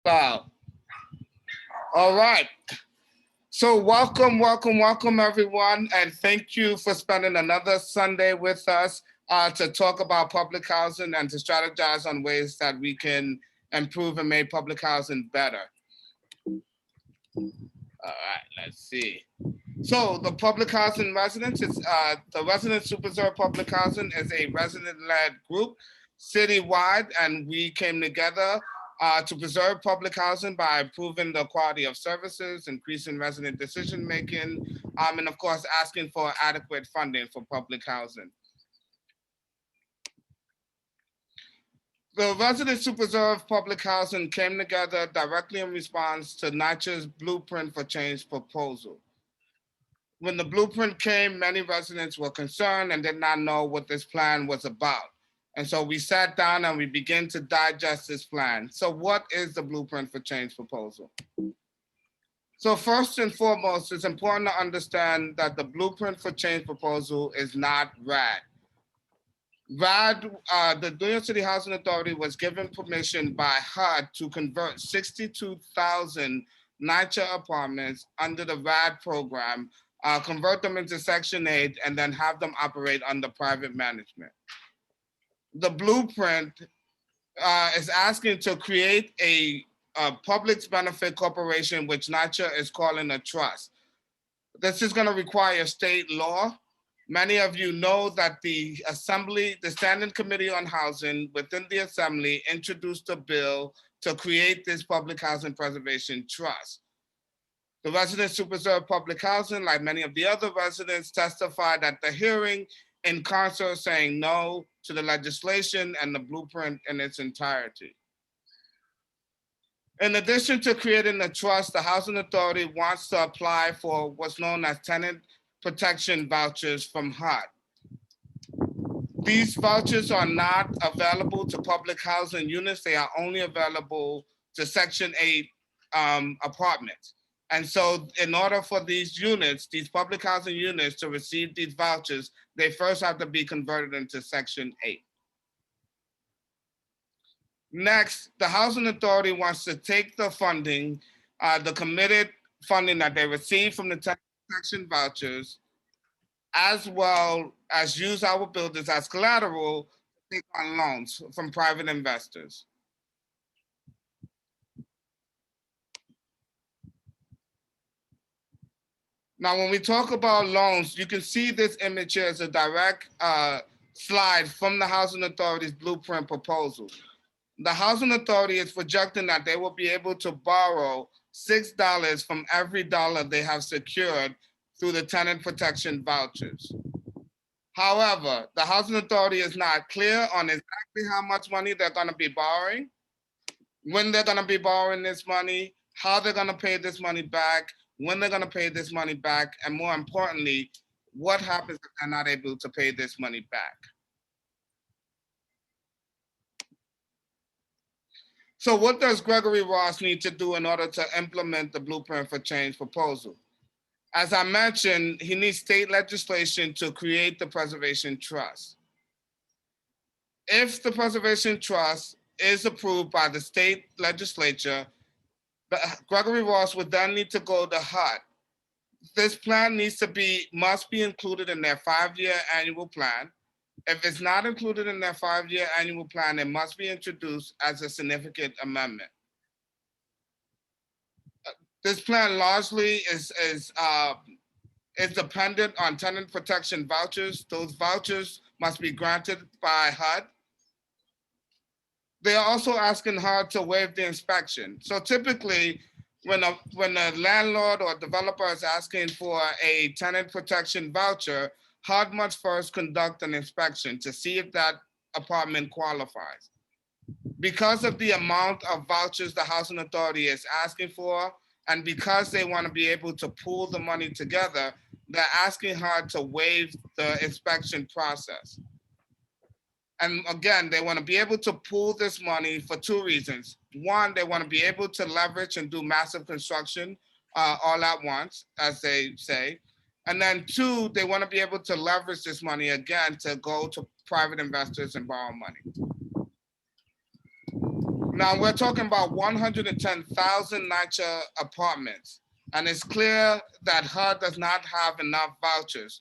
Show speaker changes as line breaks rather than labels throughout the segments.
Wow. All right. So welcome everyone, and thank you for spending another Sunday with us to talk about public housing and to strategize on ways that we can improve and make public housing better. All right, let's see. So the public housing residents is the Resident Supervisor Public Housing is a resident-led group citywide, and we came together to preserve public housing by improving the quality of services, increasing resident decision making, and of course asking for adequate funding for public housing. The Resident Supervisor Public Housing came together directly in response to NYCHA's Blueprint for Change proposal. When the blueprint came, many residents were concerned and did not know what this plan was about. And so we sat down and we began to digest this plan. So what is the Blueprint for Change proposal? So first and foremost, it's important to understand that the Blueprint for Change proposal is not RAD. RAD, the New York City Housing Authority was given permission by HUD to convert 62,000 NYCHA apartments under the RAD program, convert them into Section 8, and then have them operate under private management. The blueprint is asking to create a public benefit corporation, which NYCHA is calling a trust. This is going to require state law. Many of you know that the Assembly, the Standing Committee on Housing within the Assembly introduced a bill to create this public housing preservation trust. The Resident Supervisor of Public Housing, like many of the other residents, testified at the hearing in concert saying no to the legislation and the blueprint in its entirety. In addition to creating the trust, the Housing Authority wants to apply for what's known as tenant protection vouchers from HUD. These vouchers are not available to public housing units. They are only available to Section 8 apartments. And so in order for these units, these public housing units to receive these vouchers, they first have to be converted into Section 8. Next, the Housing Authority wants to take the funding, the committed funding that they receive from the tenant protection vouchers, as well as use our buildings as collateral to take on loans from private investors. Now, when we talk about loans, you can see this image here as a direct slide from the Housing Authority's blueprint proposal. The Housing Authority is projecting that they will be able to borrow $6 from every dollar they have secured through the tenant protection vouchers. However, the Housing Authority is not clear on exactly how much money they're going to be borrowing, when they're going to be borrowing this money, how they're going to pay this money back, when they're going to pay this money back, and more importantly, what happens if they're not able to pay this money back. So what does Gregory Ross need to do in order to implement the Blueprint for Change proposal? As I mentioned, he needs state legislation to create the Preservation Trust. If the Preservation Trust is approved by the state legislature, Gregory Ross would then need to go to HUD. This plan must be included in their 5-year annual plan. If it's not included in their 5-year annual plan, it must be introduced as a significant amendment. This plan largely is dependent on tenant protection vouchers. Those vouchers must be granted by HUD. They are also asking HUD to waive the inspection. So typically, when a landlord or developer is asking for a tenant protection voucher, HUD must first conduct an inspection to see if that apartment qualifies. Because of the amount of vouchers the Housing Authority is asking for, and because they want to be able to pool the money together, they're asking HUD to waive the inspection process. And again, they want to be able to pool this money for 2 reasons. One, they want to be able to leverage and do massive construction all at once, as they say. And then 2, they want to be able to leverage this money again to go to private investors and borrow money. Now we're talking about 110,000 NYCHA apartments, and it's clear that HUD does not have enough vouchers.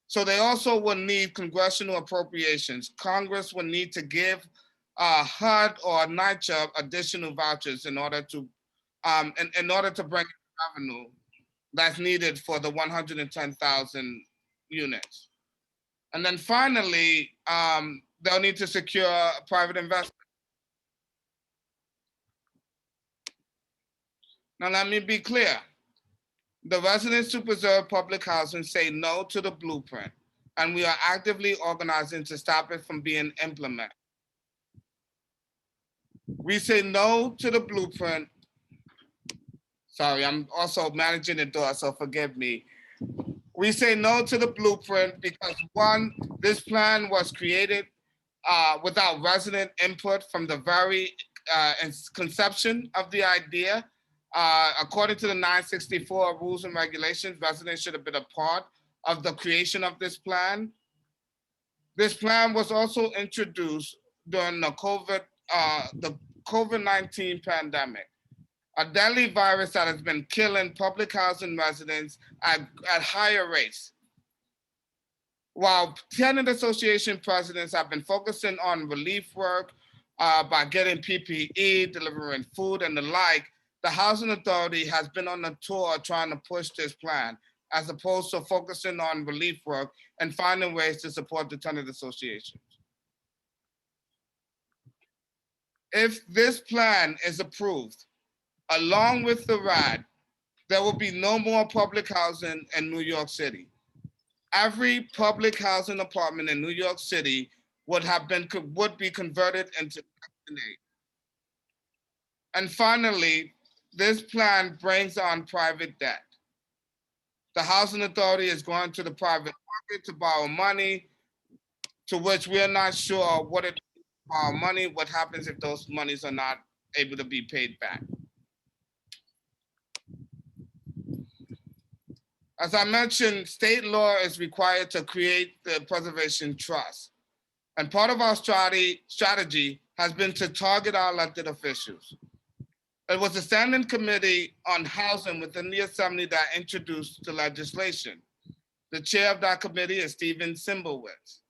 So they also will need congressional appropriations. Congress will need to give HUD or NYCHA additional vouchers in order to bring revenue that's needed for the 110,000 units. And then finally, they'll need to secure private investment. Now, let me be clear. The residents who preserve public housing say no to the blueprint, and we are actively organizing to stop it from being implemented. We say no to the blueprint. Sorry, I'm also managing the door, so forgive me. We say no to the blueprint because one, this plan was created without resident input from the very conception of the idea. According to the 964 rules and regulations, residents should have been a part of the creation of this plan. This plan was also introduced during the COVID-19 pandemic, a deadly virus that has been killing public housing residents at higher rates. While tenant association presidents have been focusing on relief work by getting PPE, delivering food and the like, the Housing Authority has been on a tour trying to push this plan, as opposed to focusing on relief work and finding ways to support the tenant associations. If this plan is approved, along with the RAD, there will be no more public housing in New York City. Every public housing apartment in New York City would be converted into Section 8. And finally, this plan brings on private debt. The Housing Authority is going to the private market to borrow money, to which we are not sure what it is to borrow money, what happens if those monies are not able to be paid back. As I mentioned, state law is required to create the preservation trust. And part of our strategy has been to target our elected officials. It was the Standing Committee on Housing within the Assembly that introduced the legislation. The chair of that committee is Stephen Simblewitz.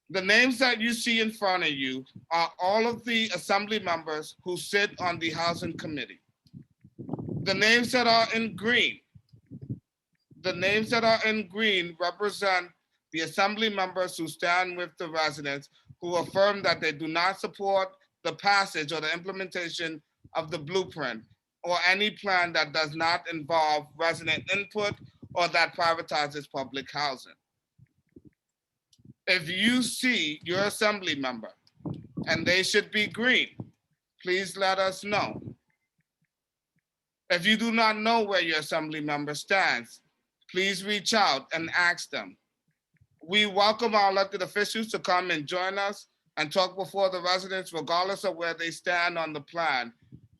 The names that you see in front of you are all of the Assembly members who sit on the Housing Committee. The names that are in green represent the Assembly members who stand with the residents, who affirm that they do not support the passage or the implementation of the blueprint or any plan that does not involve resident input or that privatizes public housing. If you see your Assembly member and they should be green, please let us know. If you do not know where your Assembly member stands, please reach out and ask them. We welcome our elected officials to come and join us and talk before the residents, regardless of where they stand on the plan.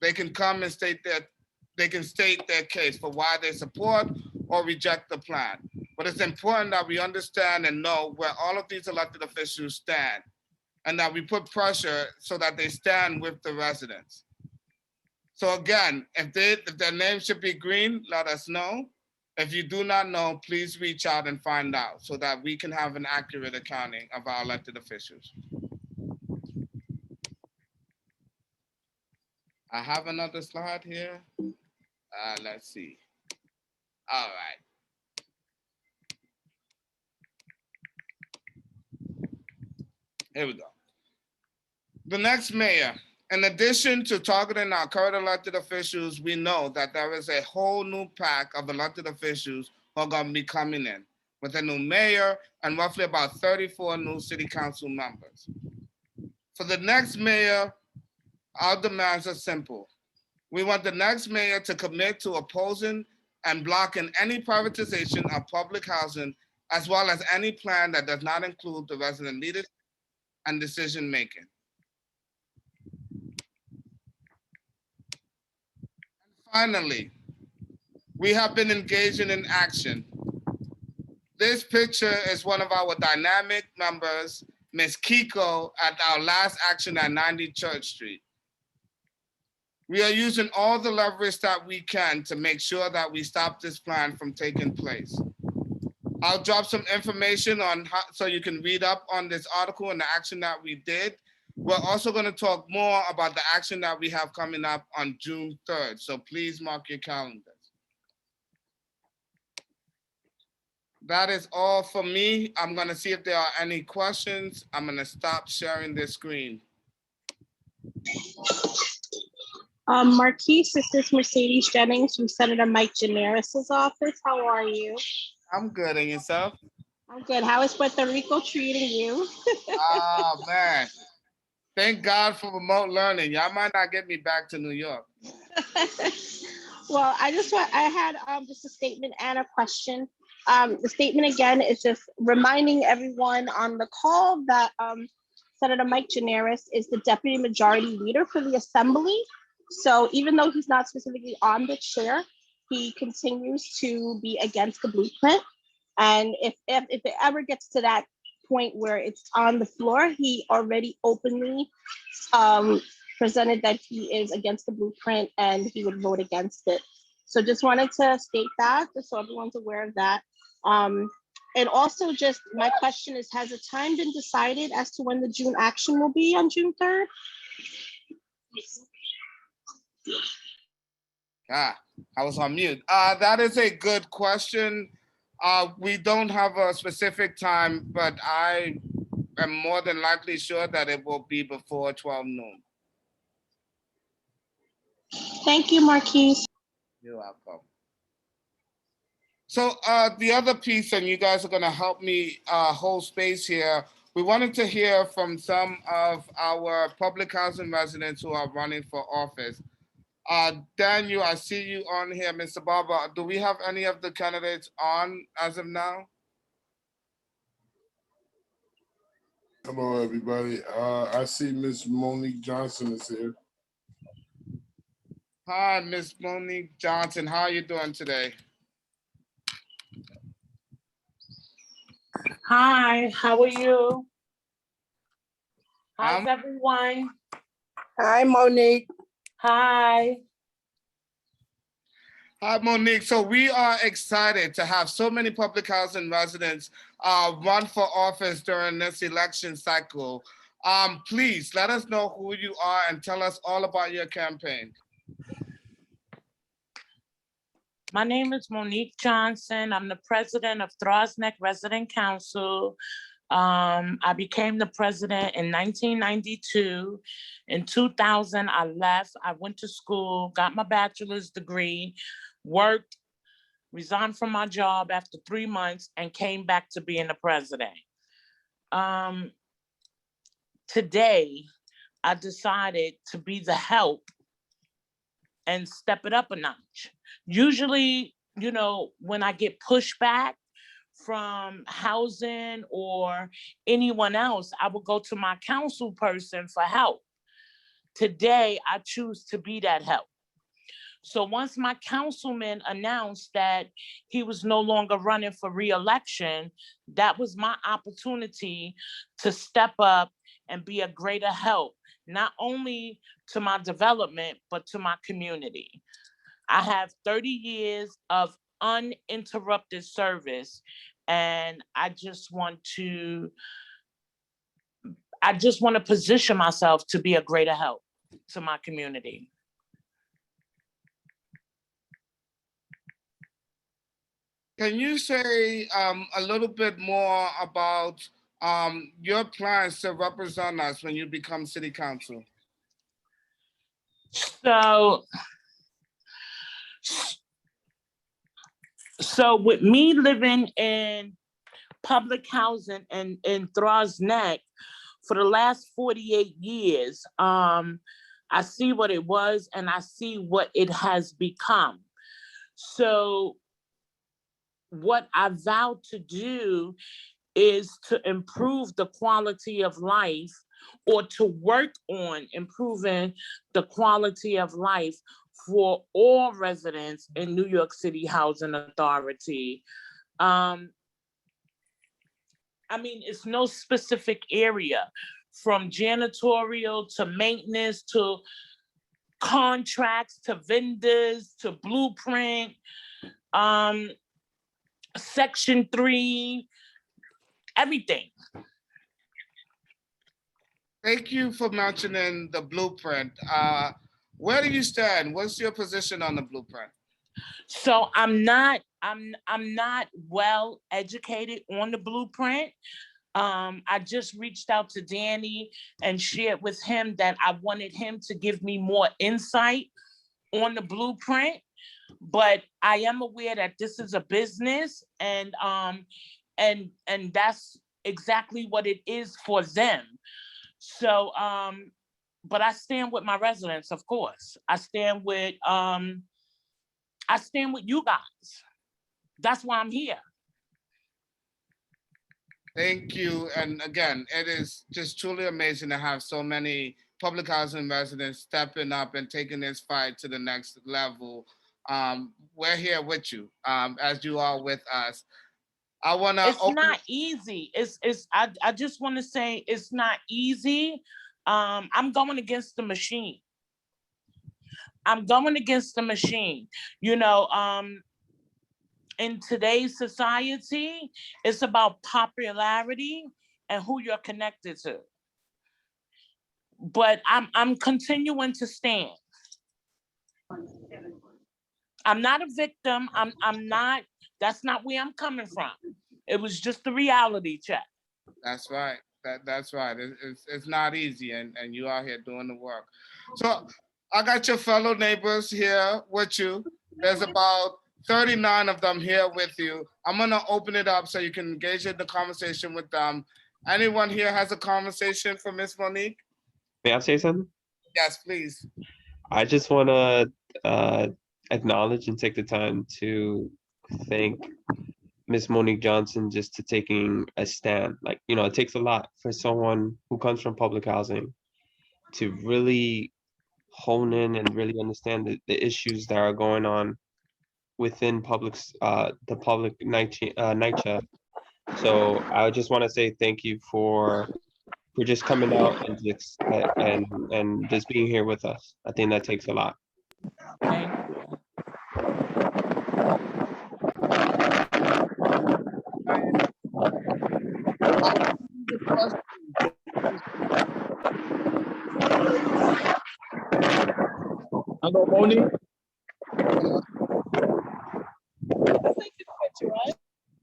They can come and state their case for why they support or reject the plan. But it's important that we understand and know where all of these elected officials stand, and that we put pressure so that they stand with the residents. So again, if their name should be green, let us know. If you do not know, please reach out and find out so that we can have an accurate accounting of our elected officials. I have another slide here. Let's see. All right. Here we go. The next mayor. In addition to targeting our current elected officials, we know that there is a whole new pack of elected officials who are going to be coming in, with a new mayor and roughly about 34 new city council members. For the next mayor, our demands are simple. We want the next mayor to commit to opposing and blocking any privatization of public housing, as well as any plan that does not include the resident leadership and decision making. Finally, we have been engaging in action. This picture is one of our dynamic members, Ms. Kiko, at our last action at 90 Church Street. We are using all the leverage that we can to make sure that we stop this plan from taking place. I'll drop some information on how, so you can read up on this article and the action that we did. We're also going to talk more about the action that we have coming up on June 3rd. So please mark your calendars. That is all for me. I'm going to see if there are any questions. I'm going to stop sharing this screen.
Marquise, this is Mercedes Jennings from Senator Mike Generis's office. How are you?
I'm good. And yourself?
I'm good. How is Puerto Rico treating you?
Oh, man. Thank God for remote learning. Y'all might not get me back to New York.
Well, I had just a statement and a question. The statement again is just reminding everyone on the call that Senator Mike Generis is the Deputy Majority Leader for the Assembly. So even though he's not specifically on the chair, he continues to be against the blueprint. And if it ever gets to that point where it's on the floor, he already openly presented that he is against the blueprint and he would vote against it. So just wanted to state that, just so everyone's aware of that. And also just my question is, has a time been decided as to when the June action will be on June 3rd?
I was on mute. That is a good question. We don't have a specific time, but I am more than likely sure that it will be before 12 noon.
Thank you, Marquise.
You're welcome. So the other piece, and you guys are going to help me hold space here. We wanted to hear from some of our public housing residents who are running for office. Daniel, I see you on here, Mr. Barber. Do we have any of the candidates on as of now?
Hello, everybody. I see Miss Monique Johnson is here.
Hi, Miss Monique Johnson. How are you doing today?
Hi, how are you? How's everyone?
Hi, Monique.
Hi.
Hi, Monique. So we are excited to have so many public housing residents run for office during this election cycle. Please let us know who you are and tell us all about your campaign.
My name is Monique Johnson. I'm the president of Brough Resident Council. I became the president in 1992. In 2000, I left. I went to school, got my bachelor's degree, worked, resigned from my job after 3 months, and came back to being the president. Today, I decided to be the help and step it up a notch. Usually, you know, when I get pushback from housing or anyone else, I will go to my council person for help. Today, I choose to be that help. So once my councilman announced that he was no longer running for re-election, that was my opportunity to step up and be a greater help, not only to my development, but to my community. I have 30 years of uninterrupted service, and I just want to position myself to be a greater help to my community.
Can you say a little bit more about your plans to represent us when you become city council?
So with me living in public housing and in Brough for the last 48 years, I see what it was and I see what it has become. So what I vow to do is to improve the quality of life, or to work on improving the quality of life for all residents in New York City Housing Authority. I mean, it's no specific area, from janitorial to maintenance to contracts to vendors to blueprint, Section 3, everything.
Thank you for mentioning the blueprint. Where do you stand? What's your position on the blueprint?
So I'm not well educated on the blueprint. I just reached out to Danny and shared with him that I wanted him to give me more insight on the blueprint. But I am aware that this is a business, and that's exactly what it is for them. So, but I stand with my residents, of course. I stand with you guys. That's why I'm here.
Thank you. And again, it is just truly amazing to have so many public housing residents stepping up and taking this fight to the next level. We're here with you, as you are with us. I want to.
It's not easy. I just want to say it's not easy. I'm going against the machine. You know, in today's society, it's about popularity and who you're connected to. But I'm continuing to stand. I'm not a victim. I'm not. That's not where I'm coming from. It was just a reality check.
That's right. That's right. It's not easy, and you are here doing the work. So I got your fellow neighbors here with you. There's about 39 of them here with you. I'm gonna open it up so you can engage in the conversation with them. Anyone here has a conversation for Miss Monique?
May I say something?
Yes, please.
I just want to acknowledge and take the time to thank Miss Monique Johnson just to taking a stand. Like, you know, it takes a lot for someone who comes from public housing to really hone in and really understand the issues that are going on within the public NYCHA. So I just want to say thank you for just coming out and just being here with us. I think that takes a lot.
Thank you.
Hello, Monique.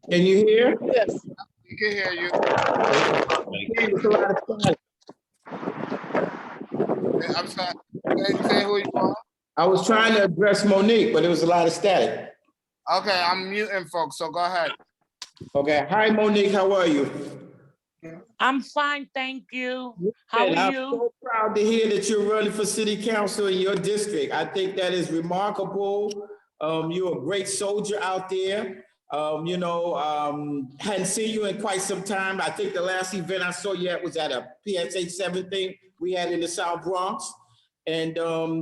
Can you hear?
Yes.
We can hear you.
It's a lot of static.
I'm sorry. Say who you are.
I was trying to address Monique, but it was a lot of static.
Okay, I'm muting folks, so go ahead.
Okay. Hi, Monique. How are you?
I'm fine, thank you. How
And
are
I'm
you?
so proud to hear that you're running for city council in your district. I think that is remarkable. You're a great soldier out there. Hadn't seen you in quite some time. I think the last event I saw you at was at a PSA 7 thing we had in the South Bronx. And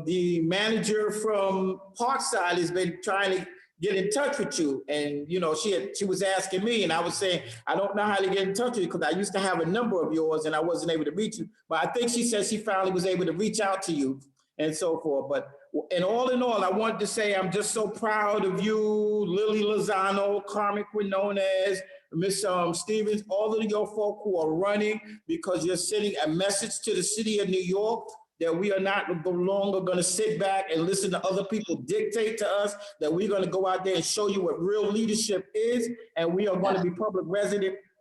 the manager from Parkside has been trying to get in touch with you. And, you know, she was asking me, and I was saying, I don't know how to get in touch with you because I used to have a number of yours and I wasn't able to reach you. But I think she said she finally was able to reach out to you and so forth. But in all, I wanted to say I'm just so proud of you, Lily Lozano, Carmen Quinones, Miss Stevens, all of your folk who are running because you're sending a message to the city of New York that we are not no longer going to sit back and listen to other people dictate to us, that we're going to go out there and show you what real leadership is, and we are going to be public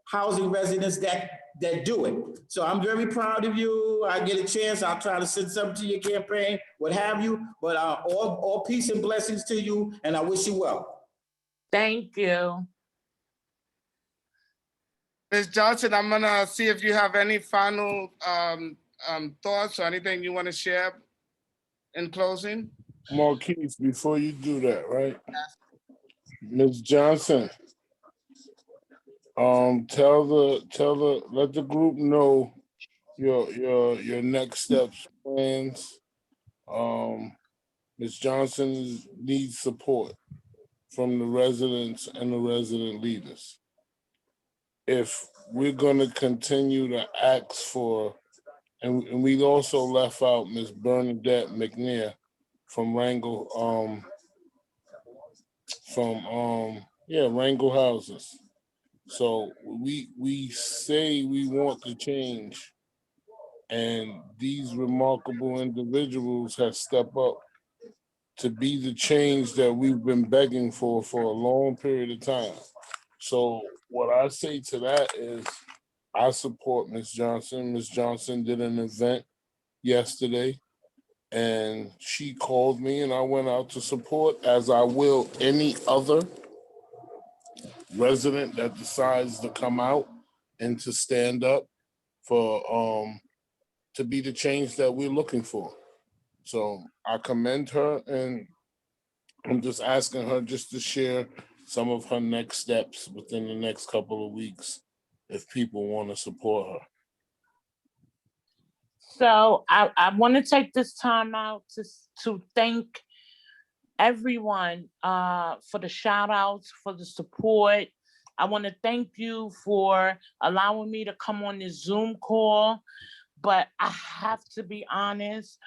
housing residents that do it. So I'm very proud of you. I get a chance, I'll try to send something to your campaign, what have you, but all peace and blessings to you, and I wish you well.
Thank you.
Ms. Johnson, I'm gonna see if you have any final thoughts or anything you want to share in closing.
Marquise, before you do that, right? Ms. Johnson, let the group know your next steps, plans. Ms. Johnson needs support from the residents and the resident leaders. If we're gonna continue to ask for, and we also left out Ms. Bernadette McNair, from Wrangle, Wrangle houses. So we say we want to change, and these remarkable individuals have stepped up to be the change that we've been begging for a long period of time. So what I say to that is, I support Ms. Johnson. Ms. Johnson did an event yesterday, and she called me, and I went out to support, as I will any other resident that decides to come out and to stand up for to be the change that we're looking for. So I commend her, and I'm just asking her just to share some of her next steps within the next couple of weeks if people want to support her.
So I want to take this time out to thank everyone for the shout outs, for the support. I want to thank you for allowing me to come on this Zoom call, but I have to be honest.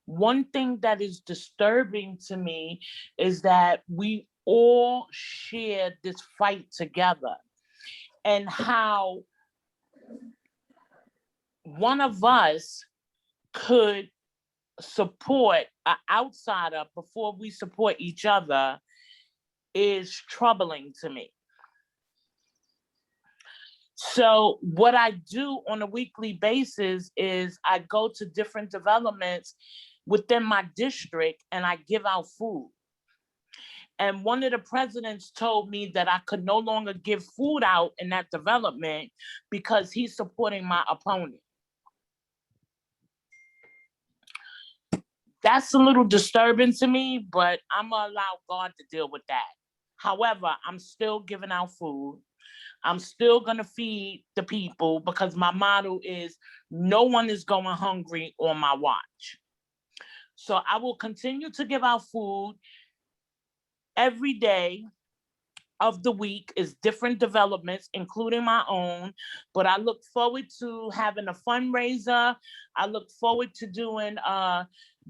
One thing that is disturbing to me is that we all share this fight together, and how one of us could support an outsider before we support each other is troubling to me. So what I do on a weekly basis is I go to different developments within my district and I give out food. And one of the presidents told me that I could no longer give food out in that development because he's supporting my opponent. That's a little disturbing to me, but I'm gonna allow God to deal with that. However, I'm still giving out food. I'm still gonna feed the people because my motto is no one is going hungry on my watch. So I will continue to give out food. Every day of the week is different developments, including my own, but I look forward to having a fundraiser. I look forward to doing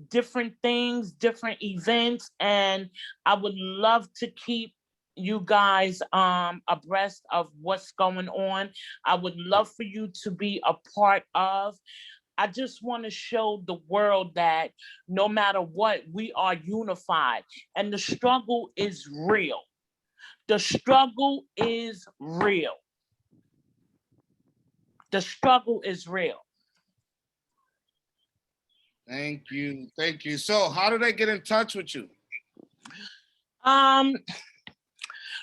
different things, different events, and I would love to keep you guys abreast of what's going on. I would love for you to be a part of. I just want to show the world that no matter what, we are unified, and the struggle is real. The struggle is real. The struggle is real.
Thank you. Thank you. So how do they get in touch with you?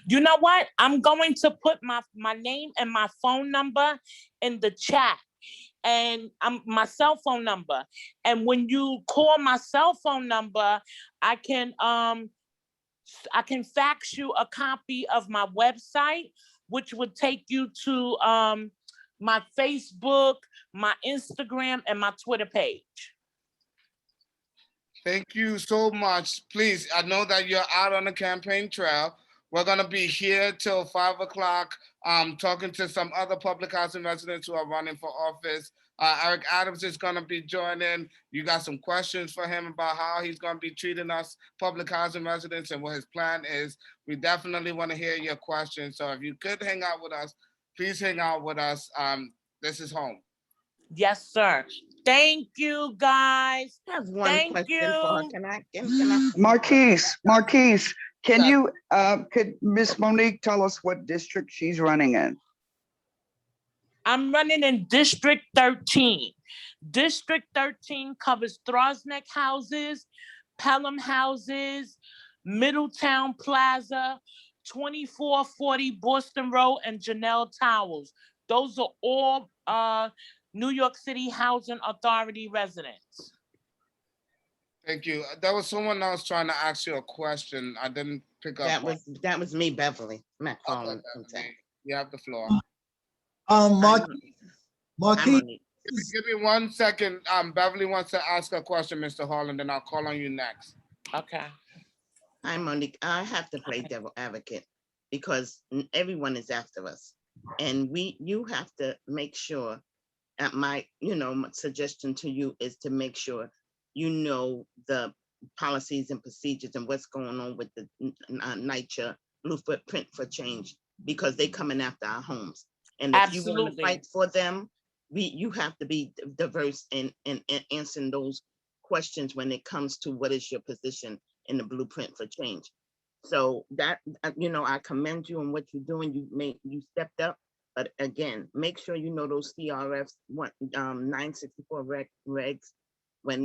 You know what? I'm going to put my name and my phone number in the chat, and my cell phone number. And when you call my cell phone number, I can fax you a copy of my website, which would take you to my Facebook, my Instagram, and my Twitter page.
Thank you so much. Please, I know that you're out on the campaign trail. We're gonna be here till 5 o'clock, talking to some other public housing residents who are running for office. Eric Adams is gonna be joining. You got some questions for him about how he's gonna be treating us public housing residents and what his plan is. We definitely wanna hear your questions. So if you could hang out with us, please hang out with us. This is home.
Yes, sir. Thank you, guys.
I have one
Thank
question for her.
you.
Can I?
Marquise, can
Yeah.
you, could Miss Monique tell us what district she's running in?
I'm running in District 13. District 13 covers Throsneck houses, Pelham houses, Middletown Plaza, 2440 Boston Road, and Janelle Towers. Those are all New York City Housing Authority residents.
Thank you. There was someone else trying to ask you a question. I didn't pick up.
That was me, Beverly. I'm not
Okay,
calling.
Beverly, you have the floor.
Marquise.
Give me 1 second. Beverly wants to ask a question, Mr. Holland, and I'll call on you next.
Okay.
Hi, Monique. I have to play devil advocate because everyone is after us. And you have to make sure, my suggestion to you is to make sure you know the policies and procedures and what's going on with the NYCHA Blue Footprint for Change, because they coming after our homes. And if you want to
Absolutely.
fight for them, you have to be diverse in answering those questions when it comes to what is your position in the Blueprint for Change. So that, I commend you on what you're doing. You stepped up, but again, make sure you know those CRFs, 964 regs, when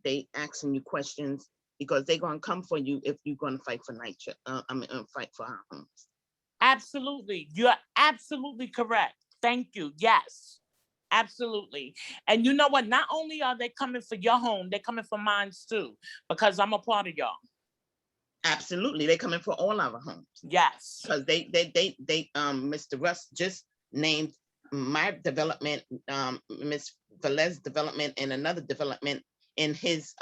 they asking you questions, because they're gonna come for you if you're gonna fight for NYCHA, fight for our homes.
Absolutely. You're absolutely correct. Thank you. Yes, absolutely. And you know what? Not only are they coming for your home, they're coming for mine too, because I'm a part of y'all.
Absolutely. They're coming for all our homes.
Yes.
Because they Mr. Russ just named my development, Ms. Velez development, and another development in his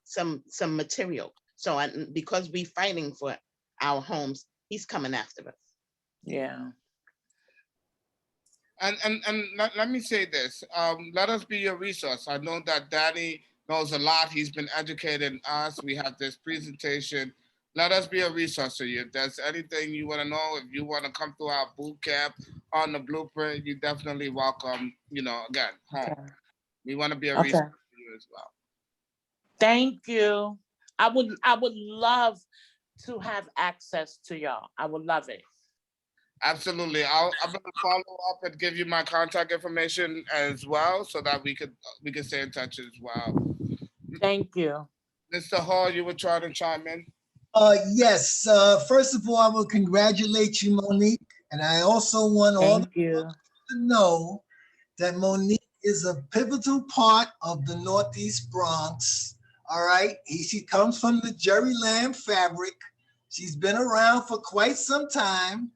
some material. So because we fighting for our homes, he's coming after us.
Yeah.
And let me say this, let us be your resource. I know that Danny knows a lot. He's been educating us. We have this presentation. Let us be a resource to you. If there's anything you want to know, if you want to come through our boot camp on the Blueprint, you definitely welcome, again, home.
Okay.
We want to be a
Okay.
resource to you as well.
Thank you. I would love to have access to y'all. I would love it.
Absolutely. I'm going to follow up and give you my contact information as well, so that we could stay in touch as well.
Thank you.
Mr. Hall, you were trying to chime in?
Yes. First of all, I will congratulate you, Monique. And I also want all
Thank you
to know that Monique is a pivotal part of the Northeast Bronx. All right. She comes from the Jerry Lamb fabric. She's been around for quite some time.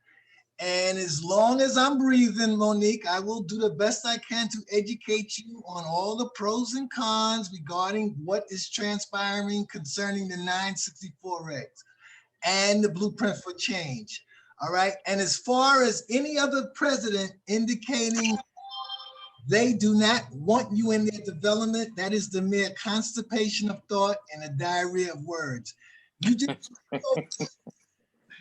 And as long as I'm breathing, Monique, I will do the best I can to educate you on all the pros and cons regarding what is transpiring concerning the 964 regs and the Blueprint for Change. All right. And as far as any other president indicating they do not want you in their development, that is the mere constipation of thought and a diarrhea of words. You just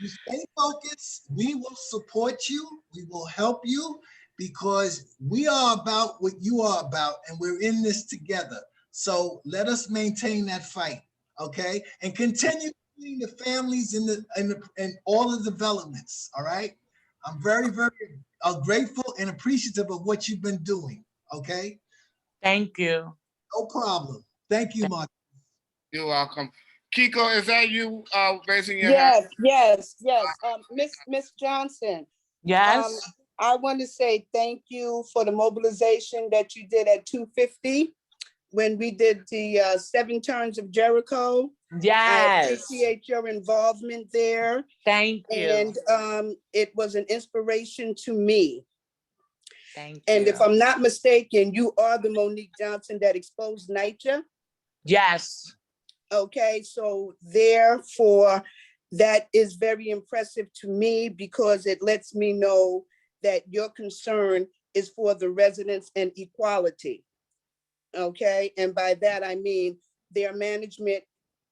you stay focused. We will support you. We will help you, because we are about what you are about, and we're in this together. So let us maintain that fight, okay? And continue feeding the families in all the developments, all right? I'm very, very grateful and appreciative of what you've been doing, okay?
Thank you.
No problem. Thank you, Mark.
You're welcome. Kiko, is that you raising your hand?
Yes. Miss Johnson.
Yes.
I want to say thank you for the mobilization that you did at 250 when we did the 7 turns of Jericho.
Yes.
I appreciate your involvement there.
Thank you.
And it was an inspiration to me.
Thank you.
And if I'm not mistaken, you are the Monique Johnson that exposed NYCHA.
Yes.
Okay, so therefore, that is very impressive to me, because it lets me know that your concern is for the residents and equality. Okay, and by that I mean their management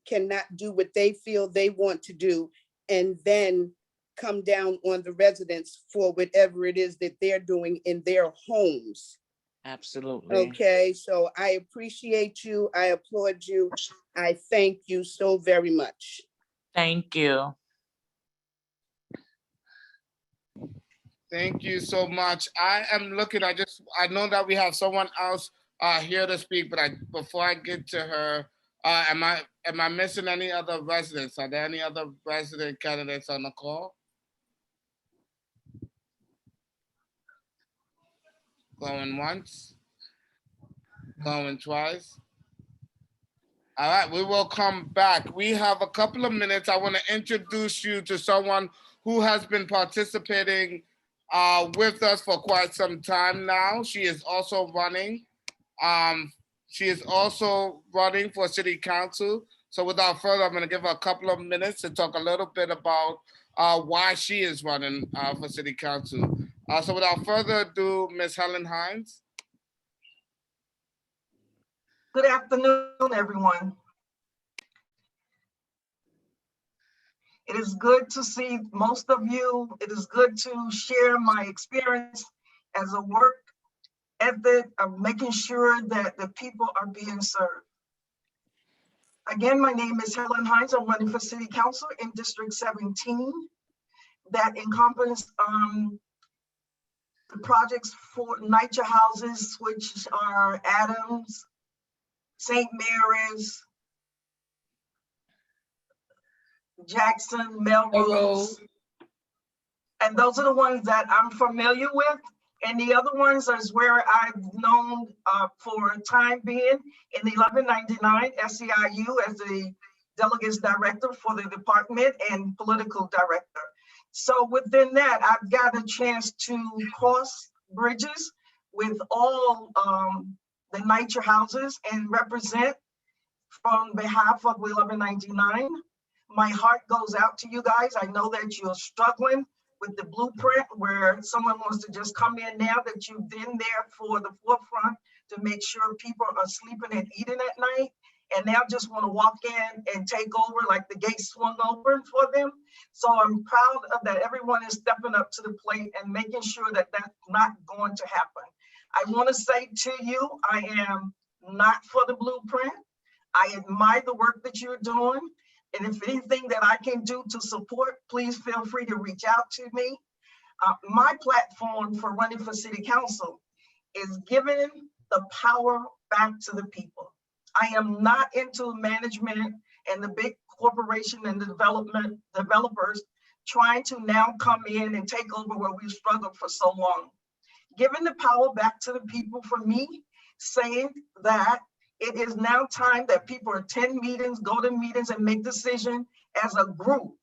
cannot do what they feel they want to do and then come down on the residents for whatever it is that they're doing in their homes.
Absolutely.
Okay, so I appreciate you. I applaud you. I thank you so very much.
Thank you.
Thank you so much. I am looking, I know that we have someone else here to speak, but before I get to her, am I missing any other residents? Are there any other resident candidates on the call? Going once, going twice. All right, we will come back. We have a couple of minutes. I want to introduce you to someone who has been participating with us for quite some time now. She is also running. For city council. So without further, I'm going to give her a couple of minutes to talk a little bit about why she is running for city council. So without further ado, Ms. Helen Hines.
Good afternoon, everyone. It is good to see most of you. It is good to share my experience as a work ethic of making sure that the people are being served. Again, my name is Helen Hines. I'm running for City Council in District 17. That encompasses the projects for NYCHA houses, which are Adams, St. Mary's, Jackson, Melrose. And those are the ones that I'm familiar with. And the other ones is where I've known for a time being in the 1199 SEIU as the delegates director for the department and political director. So within that, I've got a chance to cross bridges with all the NYCHA houses and represent from behalf of 1199. My heart goes out to you guys. I know that you're struggling with the blueprint where someone wants to just come in now that you've been there for the forefront to make sure people are sleeping and eating at night, and now just want to walk in and take over like the gates swung open for them. So I'm proud of that everyone is stepping up to the plate and making sure that that's not going to happen. I want to say to you, I am not for the blueprint. I admire the work that you're doing. And if anything that I can do to support, please feel free to reach out to me. My platform for running for City Council is giving the power back to the people. I am not into management and the big corporation and developers trying to now come in and take over where we've struggled for so long. Giving the power back to the people for me, saying that it is now time that people attend meetings, go to meetings and make decisions as a group,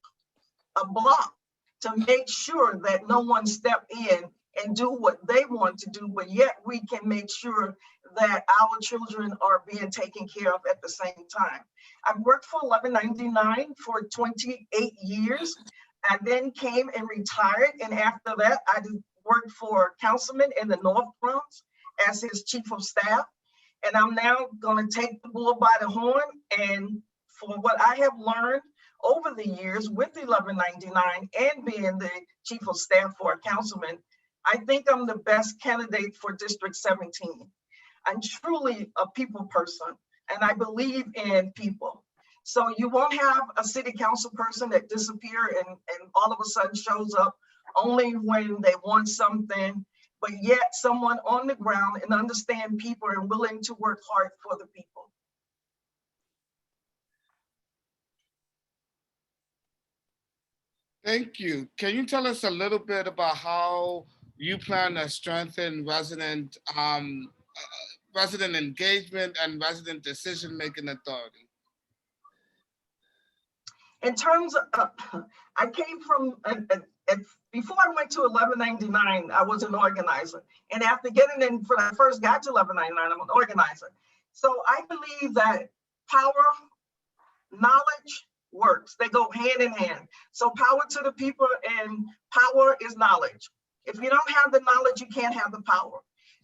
a block, to make sure that no one step in and do what they want to do, but yet we can make sure that our children are being taken care of at the same time. I've worked for 1199 for 28 years. I then came and retired. And after that, I worked for a councilman in the North Bronx as his chief of staff. And I'm now going to take the bull by the horn. And for what I have learned over the years with 1199 and being the chief of staff for a councilman, I think I'm the best candidate for District 17. I'm truly a people person, and I believe in people. So you won't have a city council person that disappear and all of a sudden shows up only when they want something, but yet someone on the ground and understand people and willing to work hard for the people.
Thank you. Can you tell us a little bit about how you plan to strengthen resident engagement and resident decision-making authority?
In terms of, I came from, before I went to 1199, I was an organizer. And after getting in, when I first got to 1199, I'm an organizer. So I believe that power, knowledge works. They go hand in hand. So power to the people and power is knowledge. If you don't have the knowledge, you can't have the power.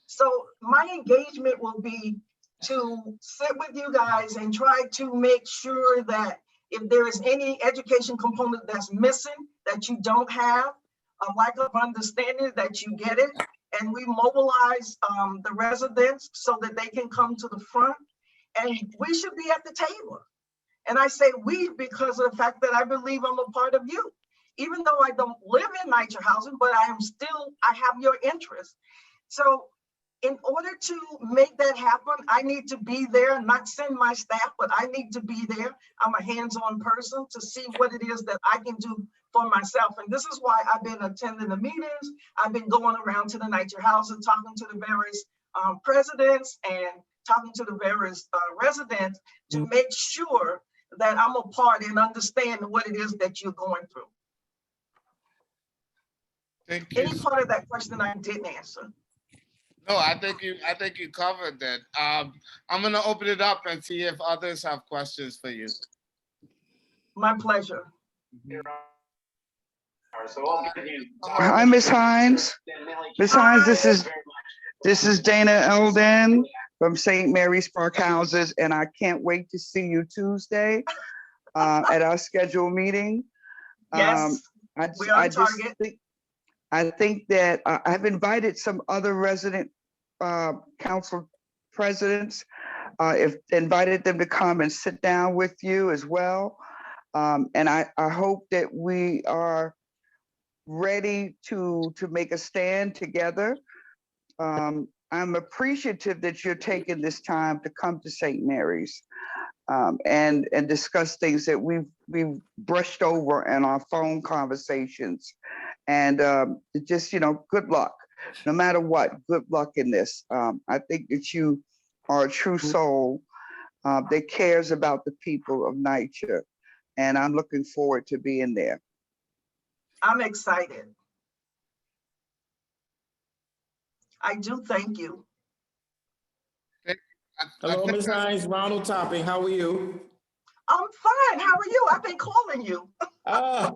So my engagement will be to sit with you guys and try to make sure that if there is any education component that's missing, that you don't have, a lack of understanding, that you get it. And we mobilize the residents so that they can come to the front, and we should be at the table. And I say we because of the fact that I believe I'm a part of you. Even though I don't live in NYCHA housing, but I have your interest. So in order to make that happen, I need to be there, not send my staff, but I need to be there. I'm a hands-on person to see what it is that I can do for myself. And this is why I've been attending the meetings. I've been going around to the NYCHA housing, talking to the various presidents and talking to the various residents to make sure that I'm a part and understand what it is that you're going through.
Thank you.
Any part of that question I didn't answer?
No, I think you covered that. I'm going to open it up and see if others have questions for you.
My pleasure.
Hi, Ms. Hines. Ms. Hines, this is Dana Eldon from St. Mary's Park Houses, and I can't wait to see you Tuesday at our scheduled meeting.
Yes,
I
we're on
just
target.
think that I've invited some other resident council presidents. If invited them to come and sit down with you as well. And I hope that we are ready to make a stand together. I'm appreciative that you're taking this time to come to St. Mary's and discuss things that we've brushed over in our phone conversations. And just, good luck. No matter what, good luck in this. I think that you are a true soul that cares about the people of NYCHA. And I'm looking forward to being there.
I'm excited. I do thank you.
Hello, Ms. Hines, Ronald Topping, how are you?
I'm fine. How are you? I've been calling you.
I'm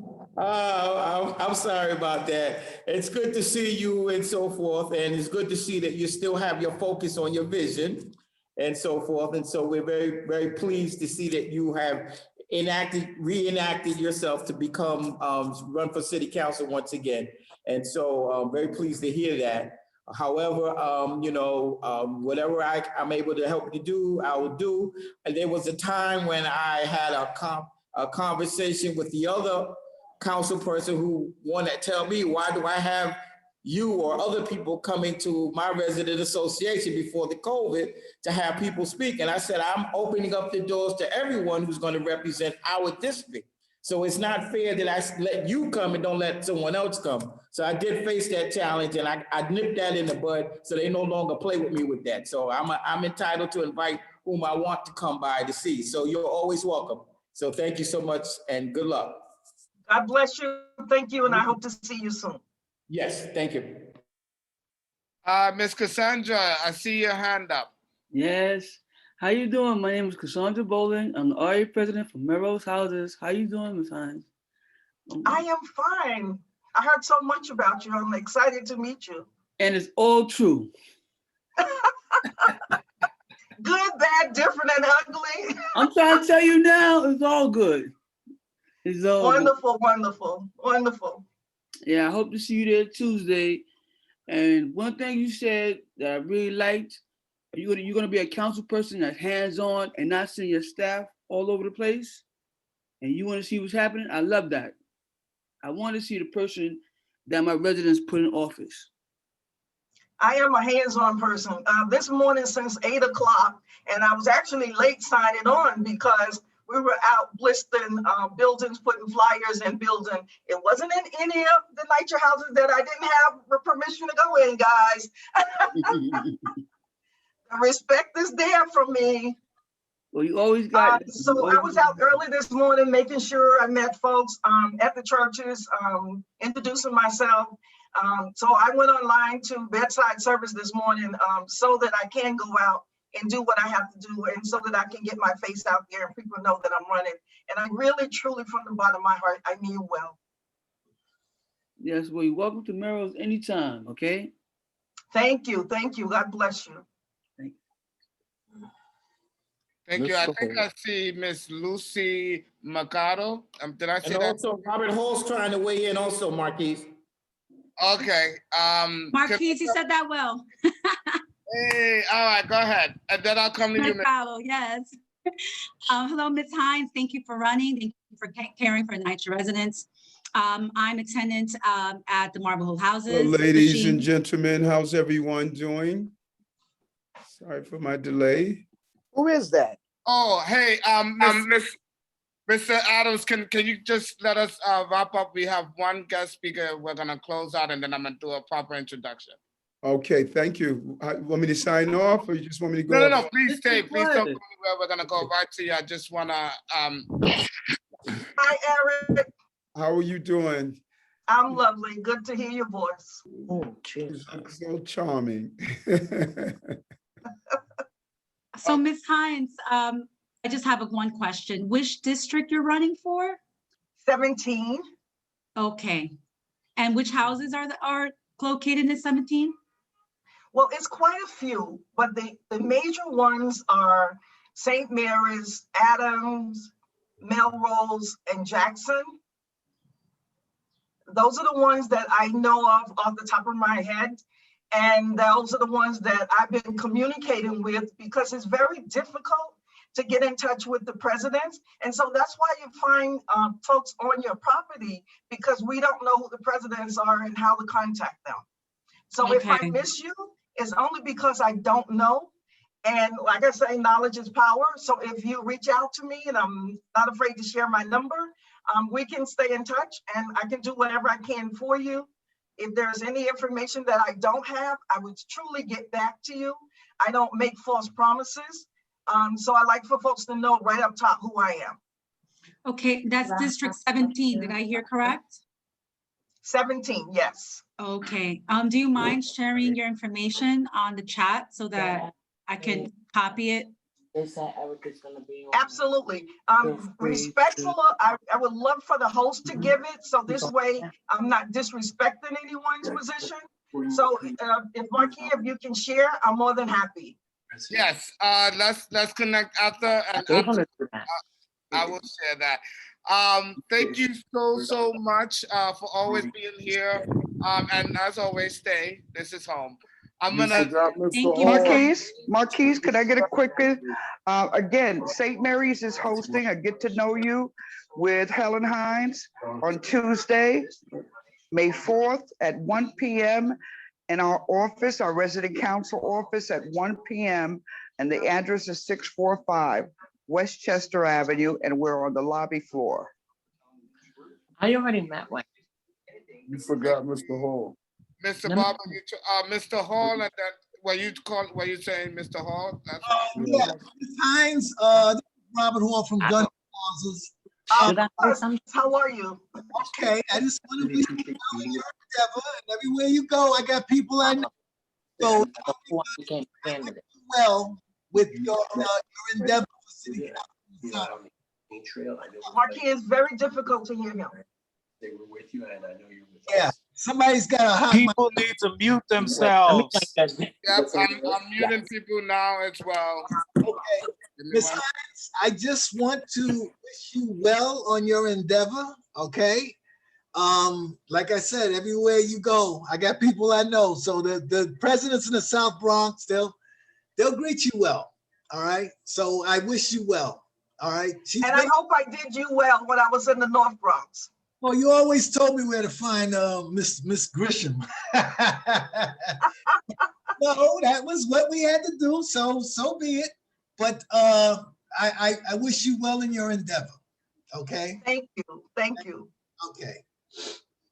sorry about that. It's good to see you and so forth, and it's good to see that you still have your focus on your vision and so forth. And so we're very, very pleased to see that you have reenacted yourself to become run for city council once again. And so I'm very pleased to hear that. However, whatever I'm able to help you do, I will do. And there was a time when I had a conversation with the other council person who wanted to tell me, why do I have you or other people coming to my resident association before the COVID to have people speak? And I said, I'm opening up the doors to everyone who's going to represent our district. So it's not fair that I let you come and don't let someone else come. So I did face that challenge, and I nipped that in the bud, so they no longer play with me with that. So I'm entitled to invite whom I want to come by to see. So you're always welcome. So thank you so much and good luck.
God bless you. Thank you. And I hope to see you soon.
Yes, thank you.
Miss Cassandra, I see your hand up.
Yes. How you doing? My name is Cassandra Bowling. I'm the RA president for Mayoral Houses. How you doing, Ms. Hines?
I am fine. I heard so much about you. I'm excited to meet you.
And it's all true.
Good, bad, different, and ugly.
I'm trying to tell you now, it's all good. It's all
wonderful,
good.
Wonderful, wonderful.
Yeah, I hope to see you there Tuesday. And one thing you said that I really liked, you're going to be a council person that's hands-on and not send your staff all over the place. And you want to see what's happening. I love that. I want to see the person that my residents put in office.
I am a hands-on person. This morning since 8 o'clock, and I was actually late signing on because we were out blistering buildings, putting flyers in building. It wasn't in any of the NYCHA houses that I didn't have permission to go in, guys. The respect is there for me.
Well, you always got.
So I was out early this morning, making sure I met folks at the churches, introducing myself. So I went online to bedside service this morning so that I can go out and do what I have to do, and so that I can get my face out there and people know that I'm running. And I really, truly, from the bottom of my heart, I mean well.
Yes, well, you're welcome to Merrill's anytime, okay?
Thank you. Thank you. God bless you.
Thank you. I think I see Miss Lucy Mercado. Did I see
and
that?
Also, Robert Hall's trying to weigh in also, Marquise.
Okay.
Marquise, you said that well.
Hey, all right, go ahead. And then I'll come to you.
Mercado, yes. Hello, Ms. Hines. Thank you for running. Thank you for caring for NYCHA residents. I'm attendant at the Marble Hill Houses.
Hello, ladies and gentlemen, how's everyone doing? Sorry for my delay.
Who is that?
Oh, hey, Mr. Adams, can you just let us wrap up? We have one guest speaker. We're gonna close out, and then I'm gonna do a proper introduction.
Okay, thank you. Want me to sign off, or you just want me to go?
No, please stay. Please don't go anywhere. We're gonna go right to you. I just wanna.
Hi, Eric.
How are you doing?
I'm lovely. Good to hear your voice.
Oh, geez.
So charming.
So, Ms. Hines, I just have one question. Which district you're running for?
17.
Okay. And which houses are located in 17?
Well, it's quite a few, but the major ones are St. Mary's, Adams, Melrose, and Jackson. Those are the ones that I know of off the top of my head. And those are the ones that I've been communicating with, because it's very difficult to get in touch with the presidents. And so that's why you find folks on your property, because we don't know who the presidents are and how to contact them. So if I
Okay.
miss you, it's only because I don't know. And like I say, knowledge is power. So if you reach out to me, and I'm not afraid to share my number, we can stay in touch and I can do whatever I can for you. If there's any information that I don't have, I would truly get back to you. I don't make false promises. So I like for folks to know right up top who I am.
Okay, that's District 17. Did I hear correct?
17, yes.
Okay, do you mind sharing your information on the chat so that I can copy it?
Absolutely. Respectful, I would love for the host to give it, so this way I'm not disrespecting anyone's position. So if Marquis, if you can share, I'm more than happy.
Yes, let's connect after, and after, I will share that. Thank you so much for always being here. And as always, stay. This is home. I'm
You
gonna.
forgot Mr.
Thank you,
Hall.
Marquise, could I get a quick, again, St. Mary's is hosting a get to know you with Helen Hines on Tuesday, May 4th at 1 p.m. in our office, our resident council office at 1 p.m. And the address is 645 Westchester Avenue, and we're on the lobby floor.
I already met one.
You forgot Mr. Hall.
Mr. Barber, Mr. Hall, and then were you saying Mr. Hall?
Yeah, Ms. Hines, Robert Hall from Gun Houses.
How are you?
Okay, I just want to be well in your endeavor, and everywhere you go, I got people I know. So well with your endeavor for city council.
Marquis, is very difficult to hear him.
They were with you, and I know you're with
Yeah, somebody's got a hot
People need to mute themselves.
Yep, I'm muting people now as well.
Okay, Ms. Hines, I just want to wish you well on your endeavor, okay? Like I said, everywhere you go, I got people I know. So the presidents in the South Bronx, they'll greet you well, all right? So I wish you well, all right?
I hope I did you well when I was in the North Bronx.
Well, you always told me where to find Miss Grisham. No, that was what we had to do. So be it. But I wish you well in your endeavor. Okay.
Thank you. Thank you.
Okay.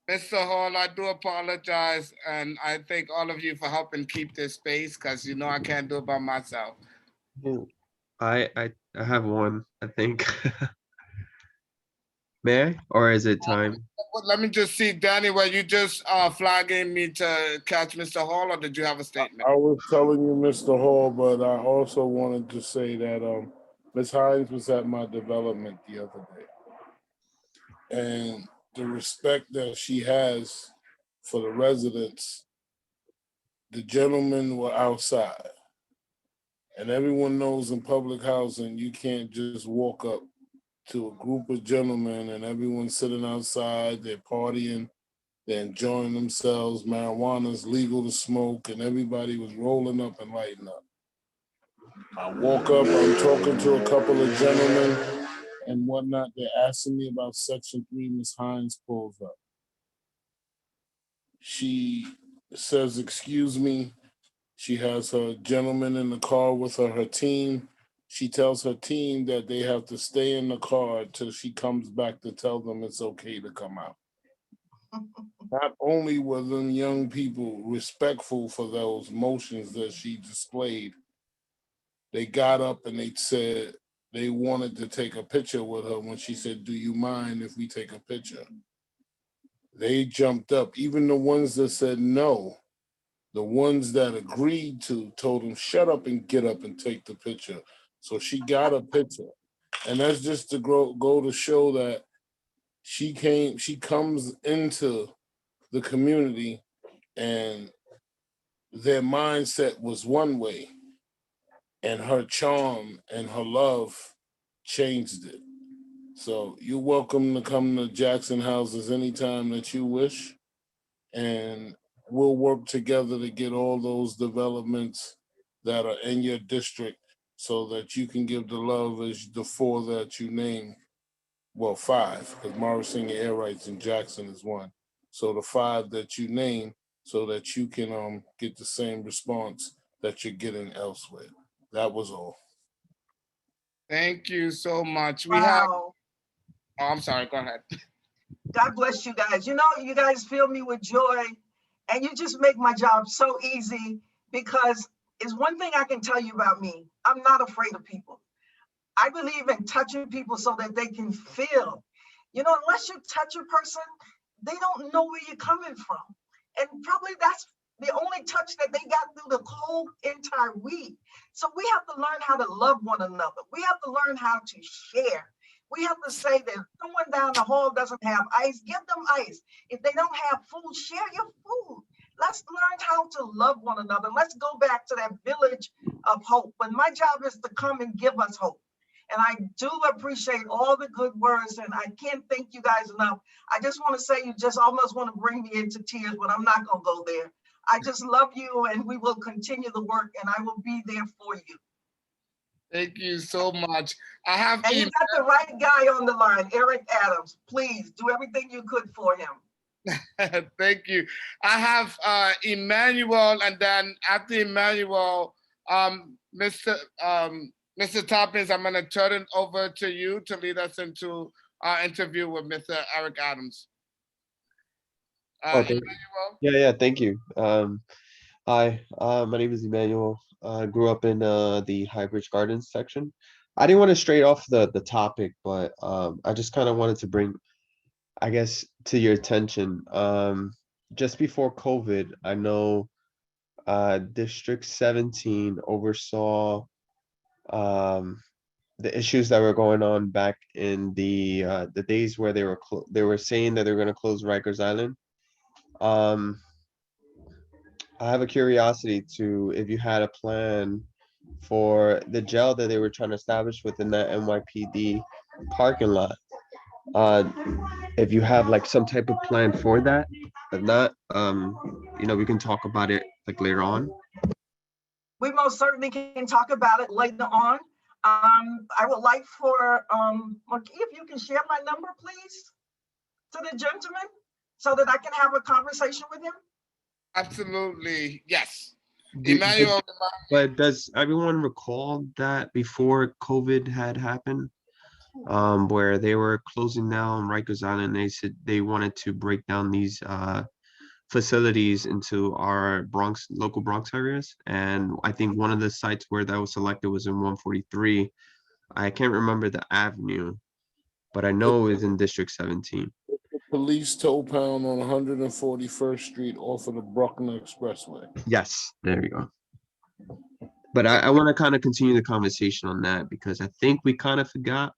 Mr. Hall, I do apologize, and I thank all of you for helping keep this space, because I can't do it by myself.
I have one, I think. May I? Or is it time?
Let me just see, Danny, were you just flagging me to catch Mr. Hall, or did you have a statement?
I was telling you, Mr. Hall, but I also wanted to say that Ms. Hines was at my development the other day. And the respect that she has for the residents, the gentlemen were outside. And everyone knows in public housing, you can't just walk up to a group of gentlemen and everyone sitting outside, they're partying, they're enjoying themselves, marijuana's legal to smoke, and everybody was rolling up and lighting up. I walk up, I'm talking to a couple of gentlemen and whatnot, they're asking me about Section 3, Ms. Hines pulls up. She says, excuse me, she has her gentleman in the car with her team. She tells her team that they have to stay in the car till she comes back to tell them it's okay to come out. Not only were them young people respectful for those motions that she displayed, they got up and they said they wanted to take a picture with her when she said, do you mind if we take a picture? They jumped up, even the ones that said no. The ones that agreed to told them, shut up and get up and take the picture. So she got a picture. And that's just to go to show that she comes into the community and their mindset was one way, and her charm and her love changed it. So you're welcome to come to Jackson Houses anytime that you wish. And we'll work together to get all those developments that are in your district so that you can give the love as the 4 that you named. Well, 5, because Morrison Air Rights in Jackson is 1. So the 5 that you name so that you can get the same response that you're getting elsewhere. That was all.
Thank you so much. We have,
Wow.
oh, I'm sorry, go ahead.
God bless you guys. You know, you guys fill me with joy and you just make my job so easy because it's one thing I can tell you about me. I'm not afraid of people. I believe in touching people so that they can feel. You know, unless you touch a person, they don't know where you're coming from. And probably that's the only touch that they got through the whole entire week. So we have to learn how to love one another. We have to learn how to share. We have to say that if someone down the hall doesn't have ice, give them ice. If they don't have food, share your food. Let's learn how to love one another. Let's go back to that village of hope. But my job is to come and give us hope. And I do appreciate all the good words, and I can't thank you guys enough. I just want to say you just almost want to bring me into tears, but I'm not going to go there. I just love you, and we will continue the work, and I will be there for you.
Thank you so much. I have
And you got the right guy on the line, Eric Adams. Please do everything you could for him.
Thank you. I have Emmanuel, and then after Emmanuel, Mr. Toppins, I'm going to turn it over to you to lead us into our interview with Mr. Eric Adams.
Okay. Yeah, thank you. Hi, my name is Emmanuel. I grew up in the Highbridge Gardens section. I didn't want to stray off the topic, but I just kind of wanted to bring, I guess, to your attention. Just before COVID, I know District 17 oversaw the issues that were going on back in the days where they were saying that they were going to close Rikers Island. I have a curiosity to if you had a plan for the jail that they were trying to establish within that NYPD parking lot. If you have like some type of plan for that. If not, we can talk about it like later on.
We most certainly can talk about it later on. I would like for Monique, if you can share my number, please, to the gentleman so that I can have a conversation with him.
Absolutely, yes. Emmanuel.
But does everyone recall that before COVID had happened, where they were closing down Rikers Island, they said they wanted to break down these facilities into our local Bronx areas. And I think one of the sites where that was selected was in 143. I can't remember the avenue, but I know it's in District 17.
Police tow pound on 141st Street off of the Bruckner Expressway.
Yes, there you go. But I want to kind of continue the conversation on that because I think we kind of forgot,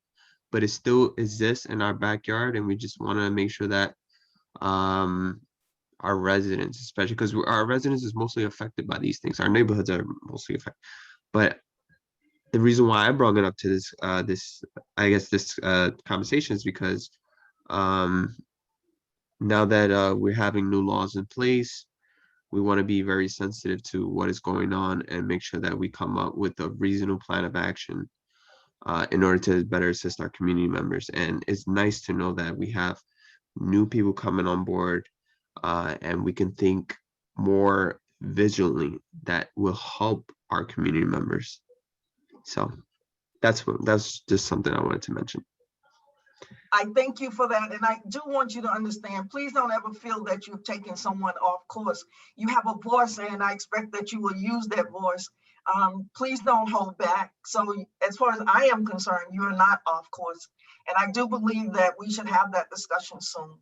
but it still exists in our backyard, and we just want to make sure that our residents, especially because our residents is mostly affected by these things. Our neighborhoods are mostly affected. But the reason why I brought it up to this conversation is because now that we're having new laws in place, we want to be very sensitive to what is going on and make sure that we come up with a reasonable plan of action in order to better assist our community members. And it's nice to know that we have new people coming on board and we can think more vigilantly that will help our community members. So that's just something I wanted to mention.
I thank you for that. And I do want you to understand, please don't ever feel that you've taken someone off course. You have a voice and I expect that you will use that voice. Please don't hold back. So as far as I am concerned, you are not off course. And I do believe that we should have that discussion soon.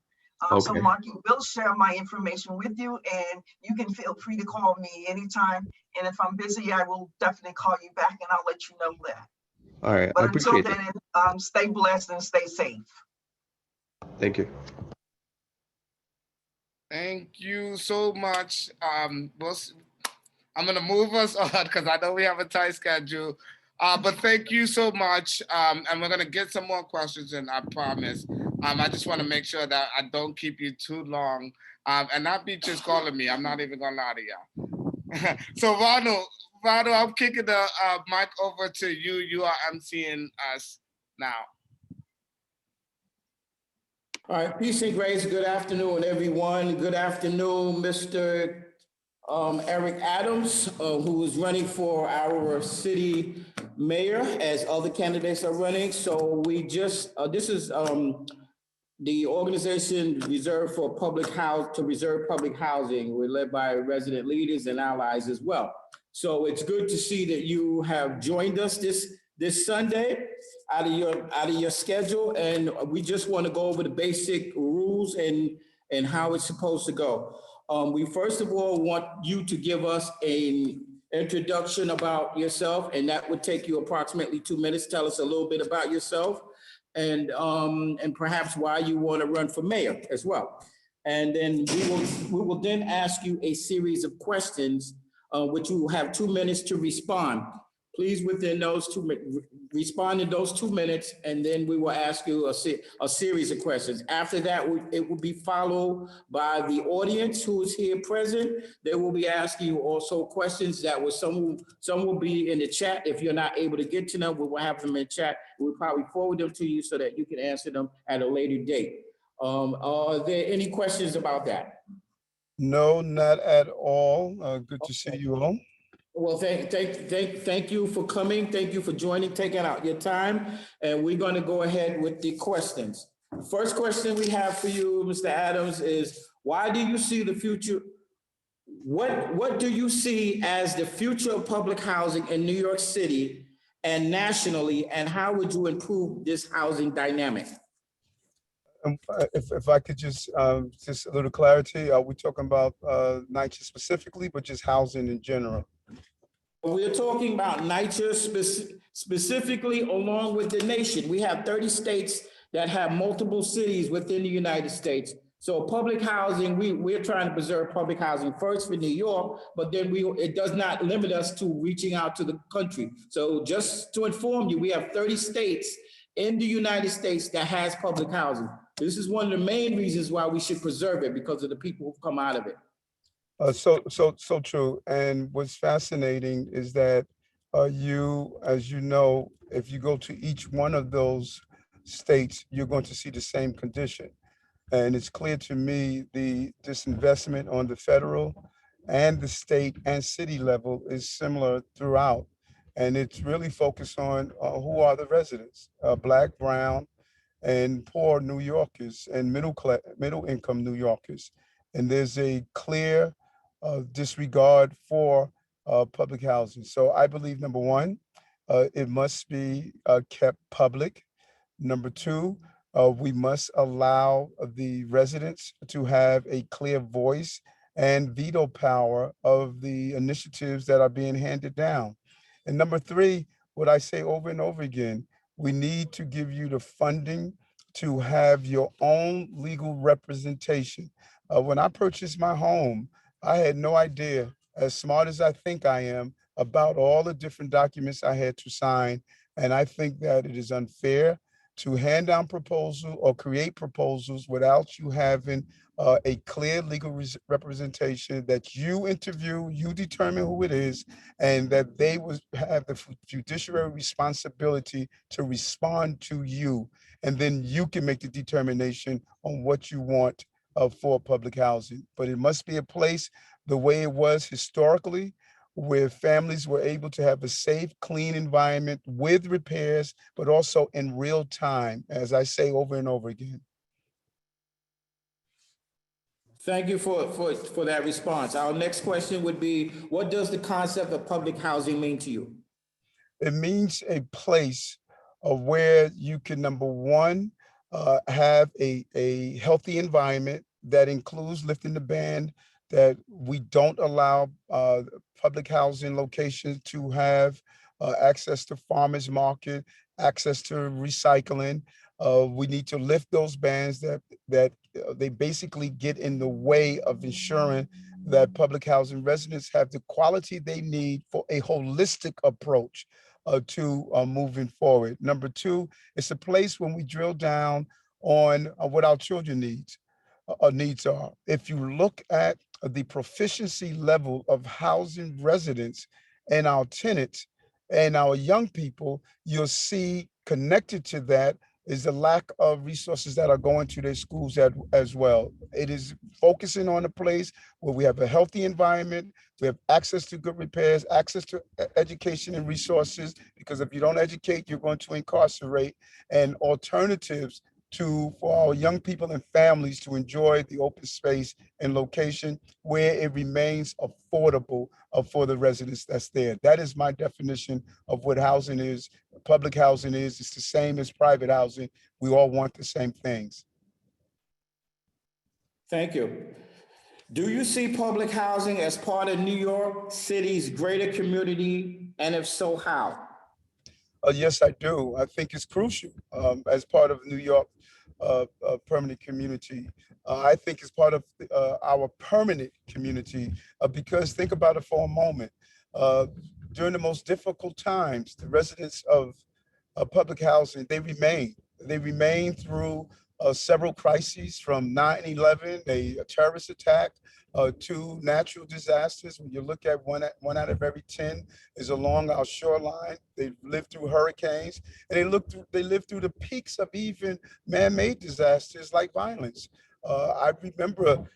So Marky will share my information with you and you can feel free to call me anytime. And if I'm busy, I will definitely call you back and I'll let you know that.
All right,
But
I appreciate
until then, stay blessed and stay safe.
Thank you.
Thank you so much. I'm going to move us on because I know we have a tight schedule. But thank you so much. And we're gonna get some more questions in, I promise. I just want to make sure that I don't keep you too long. And not be just calling me. I'm not even gonna lie to y'all. So Ronald, I'm kicking the mic over to you. You are emceeing us now.
All right, peace and grace. Good afternoon, everyone. Good afternoon, Mr. Eric Adams, who is running for our city mayor, as other candidates are running. So we just, this is the organization reserved for public house, to reserve public housing. We're led by resident leaders and allies as well. So it's good to see that you have joined us this Sunday out of your schedule, and we just want to go over the basic rules and how it's supposed to go. We first of all want you to give us an introduction about yourself, and that would take you approximately 2 minutes. Tell us a little bit about yourself, and perhaps why you want to run for mayor as well. And then we will then ask you a series of questions, which you will have 2 minutes to respond. Please, within those respond in those 2 minutes, and then we will ask you a series of questions. After that, it will be followed by the audience who is here present. They will be asking you also questions that some will be in the chat. If you're not able to get to them, we will have them in chat. We'll probably forward them to you so that you can answer them at a later date. Are there any questions about that?
No, not at all. Good to see you all.
Well, thank you for coming. Thank you for joining, taking out your time. And we're going to go ahead with the questions. First question we have for you, Mr. Adams, is why do you see the future? What do you see as the future of public housing in New York City and nationally, and how would you improve this housing dynamic?
If I could just a little clarity, are we talking about NYCHA specifically, but just housing in general?
We're talking about NYCHA specifically, along with the nation. We have 30 states that have multiple cities within the United States. So public housing, we're trying to preserve public housing first for New York, but then it does not limit us to reaching out to the country. So just to inform you, we have 30 states in the United States that has public housing. This is one of the main reasons why we should preserve it, because of the people who've come out of it.
So true. And what's fascinating is that you, as you know, if you go to each one of those states, you're going to see the same condition. And it's clear to me this investment on the federal and the state and city level is similar throughout. And it's really focused on who are the residents, Black, brown, and poor New Yorkers and middle income New Yorkers. And there's a clear disregard for public housing. So I believe, number one, it must be kept public. Number two, we must allow the residents to have a clear voice and veto power of the initiatives that are being handed down. And number three, what I say over and over again, we need to give you the funding to have your own legal representation. When I purchased my home, I had no idea, as smart as I think I am, about all the different documents I had to sign. And I think that it is unfair to hand down proposal or create proposals without you having a clear legal representation that you interview, you determine who it is, and that they will have the judiciary responsibility to respond to you. And then you can make the determination on what you want for public housing. But it must be a place the way it was historically, where families were able to have a safe, clean environment with repairs, but also in real time, as I say over and over again.
Thank you for that response. Our next question would be, what does the concept of public housing mean to you?
It means a place where you can, number one, have a healthy environment that includes lifting the ban, that we don't allow public housing locations to have access to farmers market, access to recycling. We need to lift those bans that they basically get in the way of ensuring that public housing residents have the quality they need for a holistic approach. to moving forward. Number two, it's a place when we drill down on what our children needs are. If you look at the proficiency level of housing residents and our tenants and our young people, you'll see connected to that is the lack of resources that are going to their schools as well. It is focusing on a place where we have a healthy environment, we have access to good repairs, access to education and resources, because if you don't educate, you're going to incarcerate, and alternatives for our young people and families to enjoy the open space and location where it remains affordable for the residents that's there. That is my definition of what housing is. Public housing is. It's the same as private housing. We all want the same things.
Thank you. Do you see public housing as part of New York City's greater community? And if so, how?
Yes, I do. I think it's crucial as part of New York permanent community. I think it's part of our permanent community because think about it for a moment. During the most difficult times, the residents of public housing, they remain through several crises from 9/11, a terrorist attack, to natural disasters. When you look at one out of every 10 is along our shoreline. They lived through hurricanes, and they lived through the peaks of even man-made disasters like violence. I remember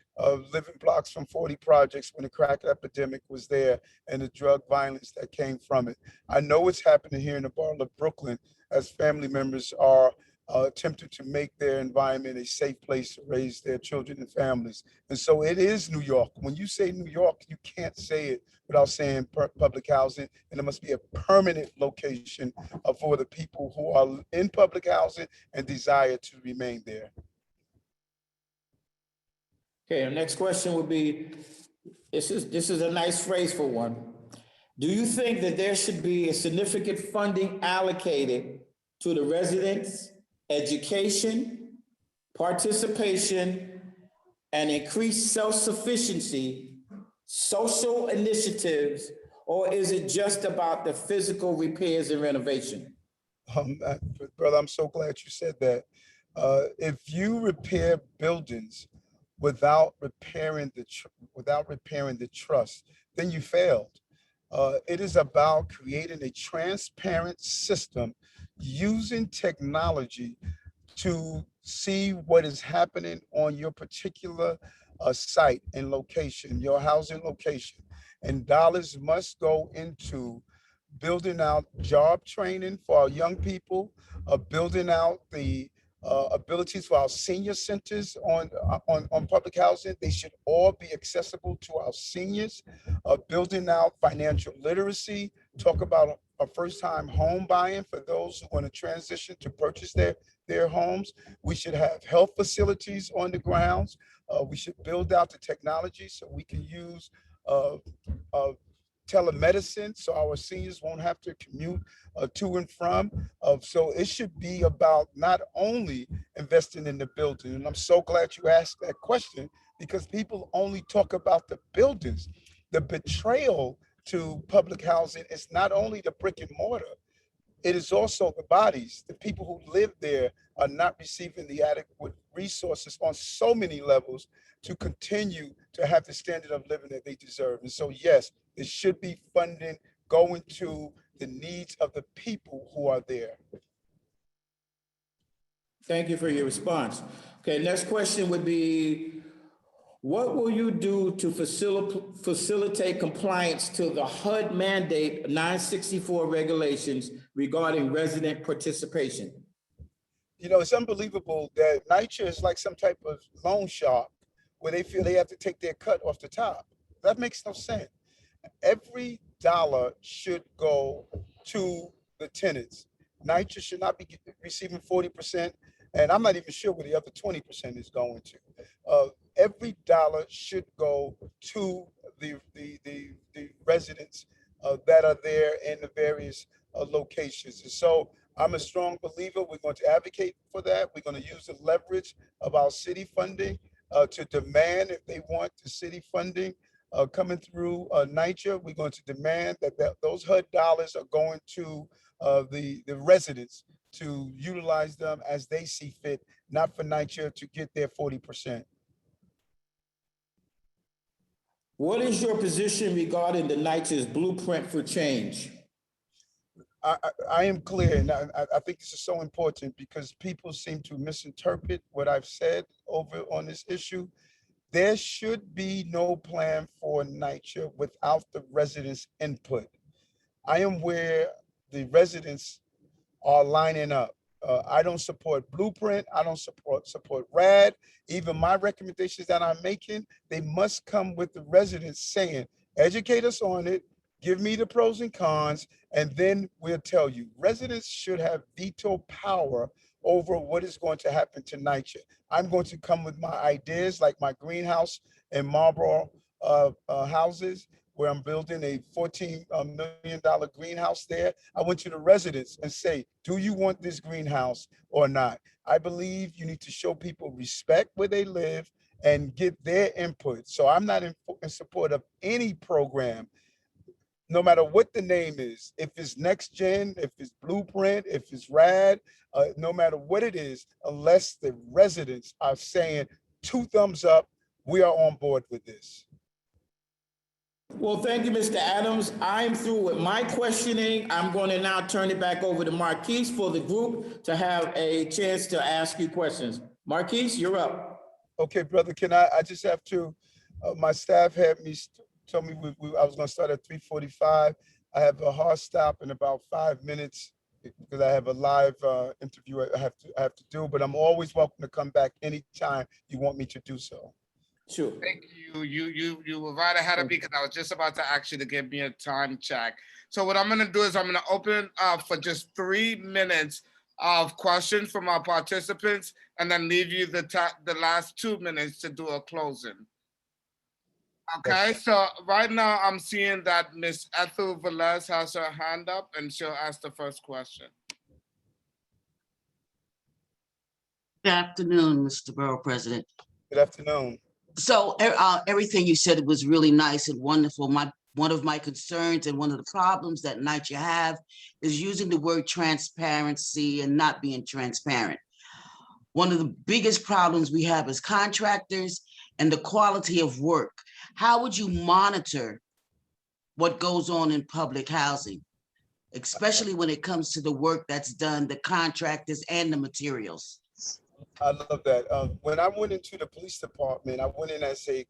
living blocks from 40 projects when the crack epidemic was there and the drug violence that came from it. I know what's happening here in the borough of Brooklyn as family members are attempted to make their environment a safe place to raise their children and families. And so it is New York. When you say New York, you can't say it without saying public housing, and it must be a permanent location for the people who are in public housing and desire to remain there.
Okay, the next question would be, this is a nice phrase for one. Do you think that there should be a significant funding allocated to the residents' education, participation, and increased self-sufficiency, social initiatives, or is it just about the physical repairs and renovation?
Brother, I'm so glad you said that. If you repair buildings without repairing the trust, then you failed. It is about creating a transparent system using technology to see what is happening on your particular site and location, your housing location. And dollars must go into building out job training for our young people, building out the abilities for our senior centers on public housing. They should all be accessible to our seniors, building out financial literacy, talk about a first-time home buying for those who want to transition to purchase their homes. We should have health facilities on the grounds. We should build out the technology so we can use telemedicine so our seniors won't have to commute to and from. So it should be about not only investing in the building, and I'm so glad you asked that question because people only talk about the buildings. The betrayal to public housing is not only the brick and mortar, it is also the bodies. The people who live there are not receiving the adequate resources on so many levels to continue to have the standard of living that they deserve. And so, yes, it should be funding going to the needs of the people who are there.
Thank you for your response. Okay, next question would be, what will you do to facilitate compliance to the HUD mandate 964 regulations regarding resident participation?
You know, it's unbelievable that NYCHA is like some type of loan shark where they feel they have to take their cut off the top. That makes no sense. Every dollar should go to the tenants. NYCHA should not be receiving 40%, and I'm not even sure where the other 20% is going to. Every dollar should go to the residents that are there in the various locations. And so I'm a strong believer. We're going to advocate for that. We're going to use the leverage of our city funding to demand, if they want the city funding, coming through NYCHA, we're going to demand that those HUD dollars are going to the residents to utilize them as they see fit, not for NYCHA to get their 40%.
What is your position regarding the NYCHA's blueprint for change?
I am clear, and I think this is so important because people seem to misinterpret what I've said over on this issue. There should be no plan for NYCHA without the residents' input. I am where the residents are lining up. I don't support Blueprint. I don't support RAD. Even my recommendations that I'm making, they must come with the residents saying, educate us on it, give me the pros and cons, and then we'll tell you. Residents should have veto power over what is going to happen to NYCHA. I'm going to come with my ideas, like my greenhouse and Marlboro houses, where I'm building a $14 million greenhouse there. I went to the residents and say, do you want this greenhouse or not? I believe you need to show people respect where they live and get their input. So I'm not in support of any program, no matter what the name is, if it's Next Gen, if it's Blueprint, if it's RAD, no matter what it is, unless the residents are saying 2 thumbs up, we are on board with this.
Well, thank you, Mr. Adams. I'm through with my questioning. I'm going to now turn it back over to Marquise for the group to have a chance to ask you questions. Marquise, you're up.
Okay, brother, can I just have to, my staff had me, told me I was going to start at 3:45. I have a hard stop in about 5 minutes because I have a live interview I have to do, but I'm always welcome to come back anytime you want me to do so.
Sure.
Thank you. You were right ahead of me because I was just about to ask you to give me a time check. So what I'm going to do is I'm going to open up for just 3 minutes of questions from our participants, and then leave you the last 2 minutes to do a closing. Okay, so right now I'm seeing that Miss Ethel Velez has her hand up, and she'll ask the first question.
Good afternoon, Mr. Borough President.
Good afternoon.
So everything you said was really nice and wonderful. One of my concerns and one of the problems that NYCHA have is using the word transparency and not being transparent. One of the biggest problems we have is contractors and the quality of work. How would you monitor what goes on in public housing, especially when it comes to the work that's done, the contractors and the materials?
I love that. When I went into the police department, I went in as a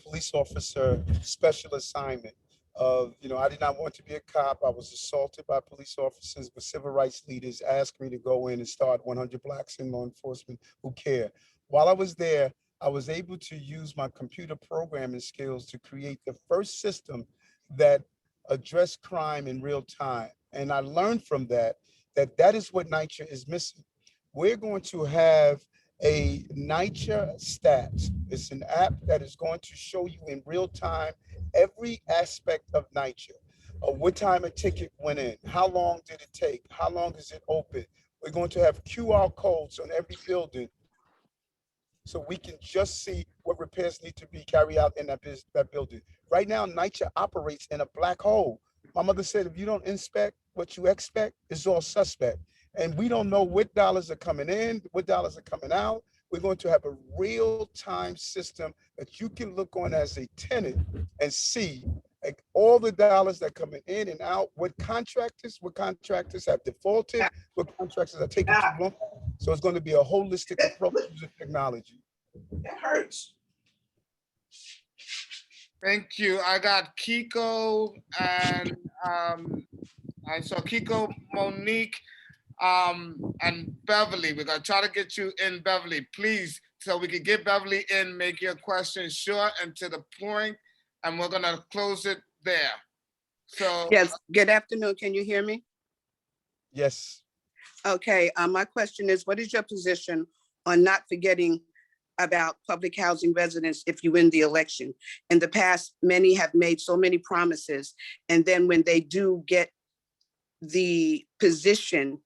police officer special assignment. I did not want to be a cop. I was assaulted by police officers, but civil rights leaders asked me to go in and start 100 Blacks in law enforcement who care. While I was there, I was able to use my computer programming skills to create the first system that addressed crime in real time. And I learned from that is what NYCHA is missing. We're going to have a NYCHA Stats. It's an app that is going to show you in real time every aspect of NYCHA. What time a ticket went in, how long did it take, how long is it open. We're going to have QR codes on every building so we can just see what repairs need to be carried out in that building. Right now, NYCHA operates in a black hole. My mother said, if you don't inspect what you expect, it's all suspect. And we don't know what dollars are coming in, what dollars are coming out. We're going to have a real-time system that you can look on as a tenant and see like all the dollars that are coming in and out, what contractors have defaulted, what contractors are taking too long. So it's going to be a holistic approach using technology.
That hurts.
Thank you. I got Kiko and I saw Kiko, Monique, and Beverly. We're gonna try to get you in, Beverly, please, so we can get Beverly in, make your question short and to the point, and we're gonna close it there. So
Yes, good afternoon. Can you hear me?
Yes.
Okay, my question is, what is your position on not forgetting about public housing residents if you win the election? In the past, many have made so many promises, and then when they do get the position,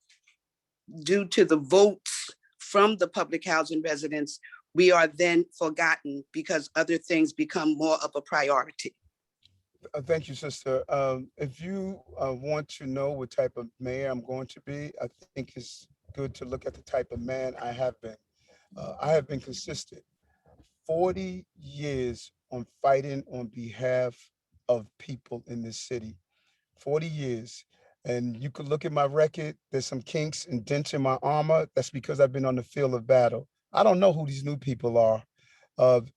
due to the votes from the public housing residents, we are then forgotten because other things become more of a priority.
Thank you, sister. If you want to know what type of mayor I'm going to be, I think it's good to look at the type of man I have been. I have been consistent. 40 years on fighting on behalf of people in this city. 40 years. And you could look at my record, there's some kinks and dents in my armor. That's because I've been on the field of battle. I don't know who these new people are.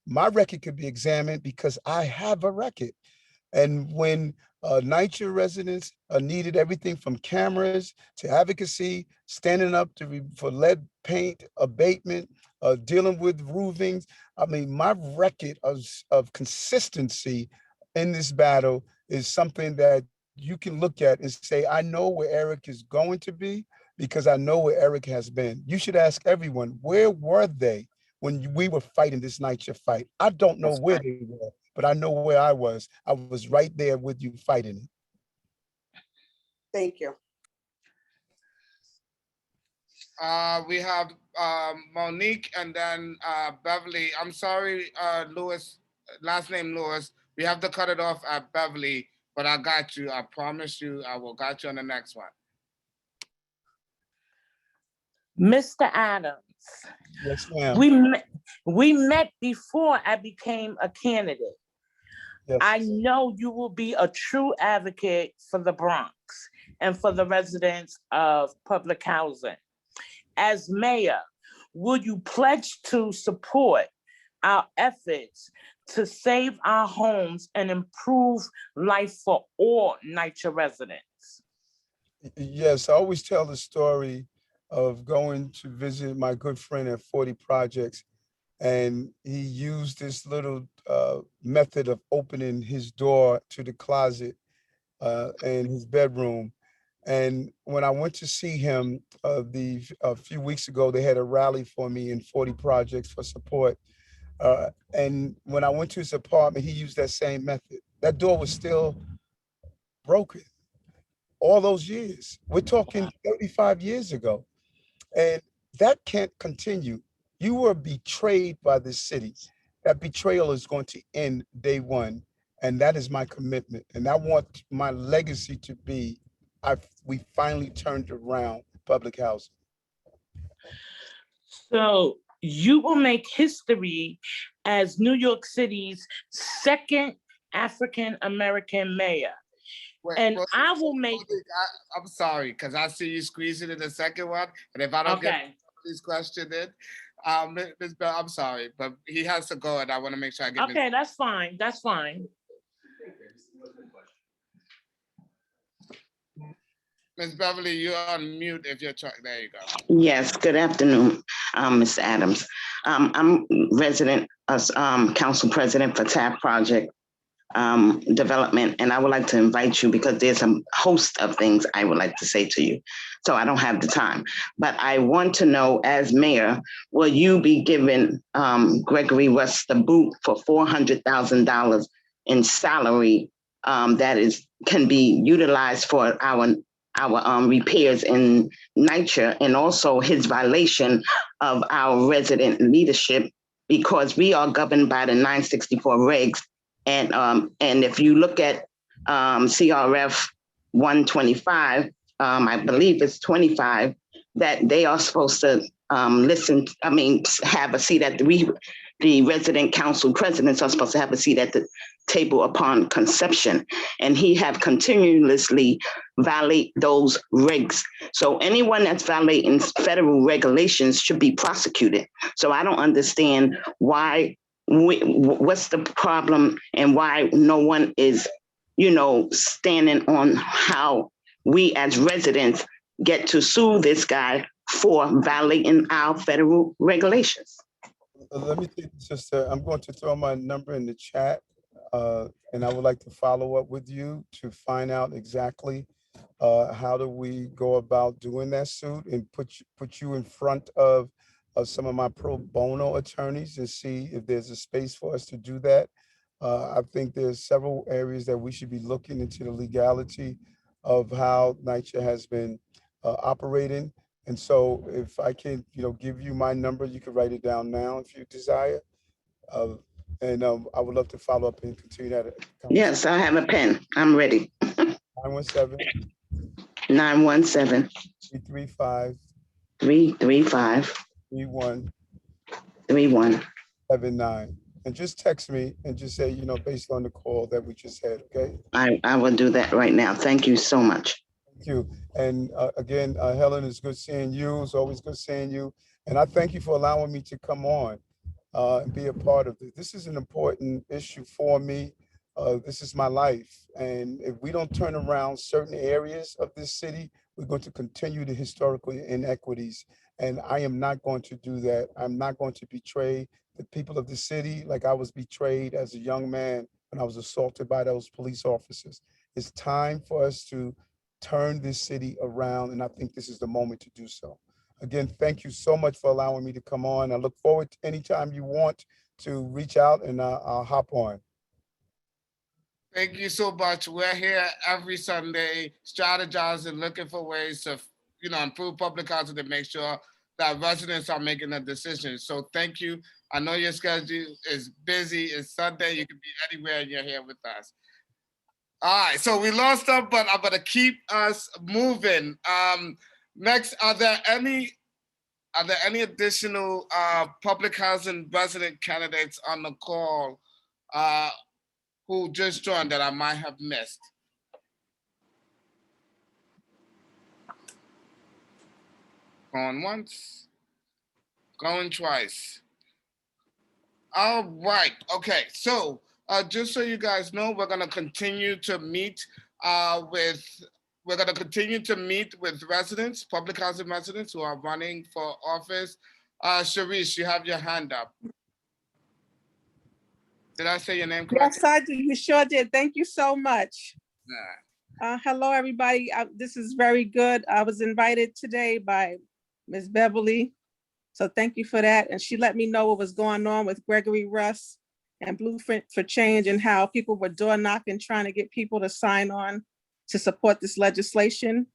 My record could be examined because I have a record. And when NYCHA residents needed everything from cameras to advocacy, standing up for lead paint abatement, dealing with roofings. I mean, my record of consistency in this battle is something that you can look at and say, I know where Eric is going to be because I know where Eric has been. You should ask everyone, where were they when we were fighting this NYCHA fight? I don't know where they were, but I know where I was. I was right there with you fighting it.
Thank you.
We have Monique and then Beverly. I'm sorry, Lewis, last name Lewis. We have to cut it off at Beverly, but I got you. I promise you, I will got you on the next one.
Mr. Adams.
Yes, ma'am.
We met before I became a candidate.
Yes.
I know you will be a true advocate for the Bronx and for the residents of public housing. As mayor, will you pledge to support our efforts to save our homes and improve life for all NYCHA residents?
Yes, I always tell the story of going to visit my good friend at 40 Projects, and he used this little method of opening his door to the closet in his bedroom. And when I went to see him a few weeks ago, they had a rally for me in 40 Projects for support. And when I went to his apartment, he used that same method. That door was still broken all those years. We're talking 35 years ago. And that can't continue. You were betrayed by this city. That betrayal is going to end day one. And that is my commitment. And I want my legacy to be, we finally turned around public housing.
So you will make history as New York City's second African-American mayor. I will make.
I'm sorry, because I see you squeezing in the second one, and if I don't get this question in, Ms. Bell, I'm sorry, but he has to go, and I want to make sure I get.
Okay, that's fine. That's fine.
Ms. Beverly, you're on mute if you're trying. There you go.
Yes, good afternoon, Ms. Adams. I'm resident, council president for TAP Project Development, and I would like to invite you because there's a host of things I would like to say to you. So I don't have the time, but I want to know, as mayor, will you be giving Gregory West the boot for $400,000 in salary that can be utilized for our repairs in NYCHA, and also his violation of our resident leadership, because we are governed by the 964 regs. And if you look at CRF 125, I believe it's 25, that they are supposed to have a seat at the resident council presidents are supposed to have a seat at the table upon conception, and he have continuously violate those regs. So anyone that's violating federal regulations should be prosecuted. So I don't understand why, what's the problem, and why no one is, standing on how we as residents get to sue this guy for violating our federal regulations.
Let me take this, sister. I'm going to throw my number in the chat, and I would like to follow up with you to find out exactly how do we go about doing that suit, and put you in front of some of my pro bono attorneys and see if there's a space for us to do that. I think there's several areas that we should be looking into the legality of how NYCHA has been operating. And so if I can, give you my number, you can write it down now if you desire. And I would love to follow up and continue that conversation.
Yes, I have a pen. I'm ready.
917
917
335
335
3179.
3179.
And just text me and just say, based on the call that we just had, okay?
I will do that right now. Thank you so much.
Thank you. And again, Helen, it's good seeing you. It's always good seeing you. And I thank you for allowing me to come on and be a part of this. This is an important issue for me. This is my life. And if we don't turn around certain areas of this city, we're going to continue the historical inequities. And I am not going to do that. I'm not going to betray the people of the city like I was betrayed as a young man when I was assaulted by those police officers. It's time for us to turn this city around, and I think this is the moment to do so. Again, thank you so much for allowing me to come on. I look forward to anytime you want to reach out, and I'll hop on.
Thank you so much. We're here every Sunday, strategizing, looking for ways to, improve public housing to make sure that residents are making a decision. So thank you. I know your schedule is busy. It's Sunday. You can be anywhere, and you're here with us. All right. So we lost them, but I'm gonna keep us moving. Next, are there any additional public housing resident candidates on the call who just joined that I might have missed? Going once, going twice. All right. Okay. So just so you guys know, we're gonna continue to meet with residents, public housing residents who are running for office. Sharice, you have your hand up. Did I say your name correctly?
Yes, I did. You sure did. Thank you so much.
Yeah.
Hello, everybody. This is very good. I was invited today by Ms. Beverly. So thank you for that. And she let me know what was going on with Gregory Russ and Blueprint for Change and how people were door knocking, trying to get people to sign on to support this legislation.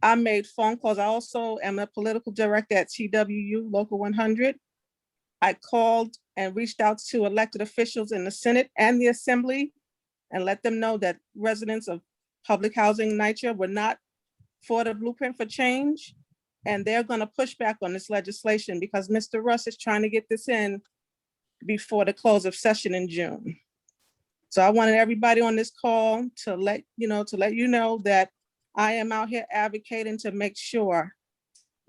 I made phone calls. I also am a political director at TWU Local 100. I called and reached out to elected officials in the Senate and the Assembly and let them know that residents of public housing NYCHA were not for the Blueprint for Change. And they're going to push back on this legislation because Mr. Russ is trying to get this in before the close of session in June. So I wanted everybody on this call to let you know that I am out here advocating to make sure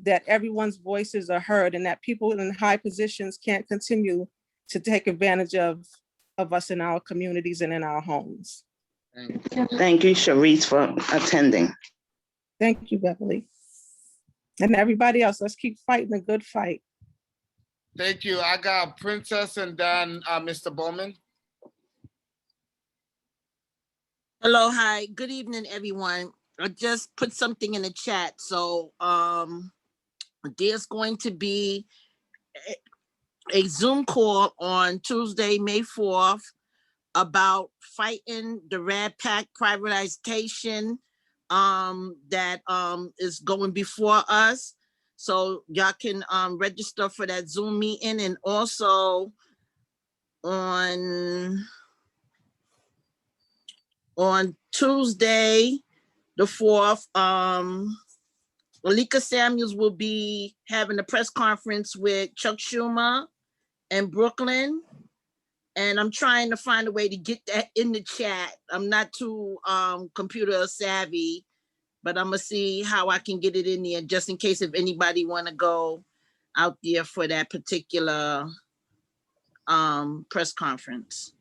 that everyone's voices are heard and that people in high positions can't continue to take advantage of us in our communities and in our homes.
Thank you, Sharice, for attending.
Thank you, Beverly. And everybody else, let's keep fighting a good fight.
Thank you. I got Princess and then Mr. Bowman.
Hello, hi, good evening, everyone. I just put something in the chat. So there's going to be a Zoom call on Tuesday, May 4th about fighting the Red Pack privatization that is going before us. So y'all can register for that Zoom meeting. And also on Tuesday, the 4th, Alika Samuels will be having a press conference with Chuck Schumer in Brooklyn. And I'm trying to find a way to get that in the chat. I'm not too computer savvy, but I'm gonna see how I can get it in there just in case if anybody wanna go out there for that particular press conference.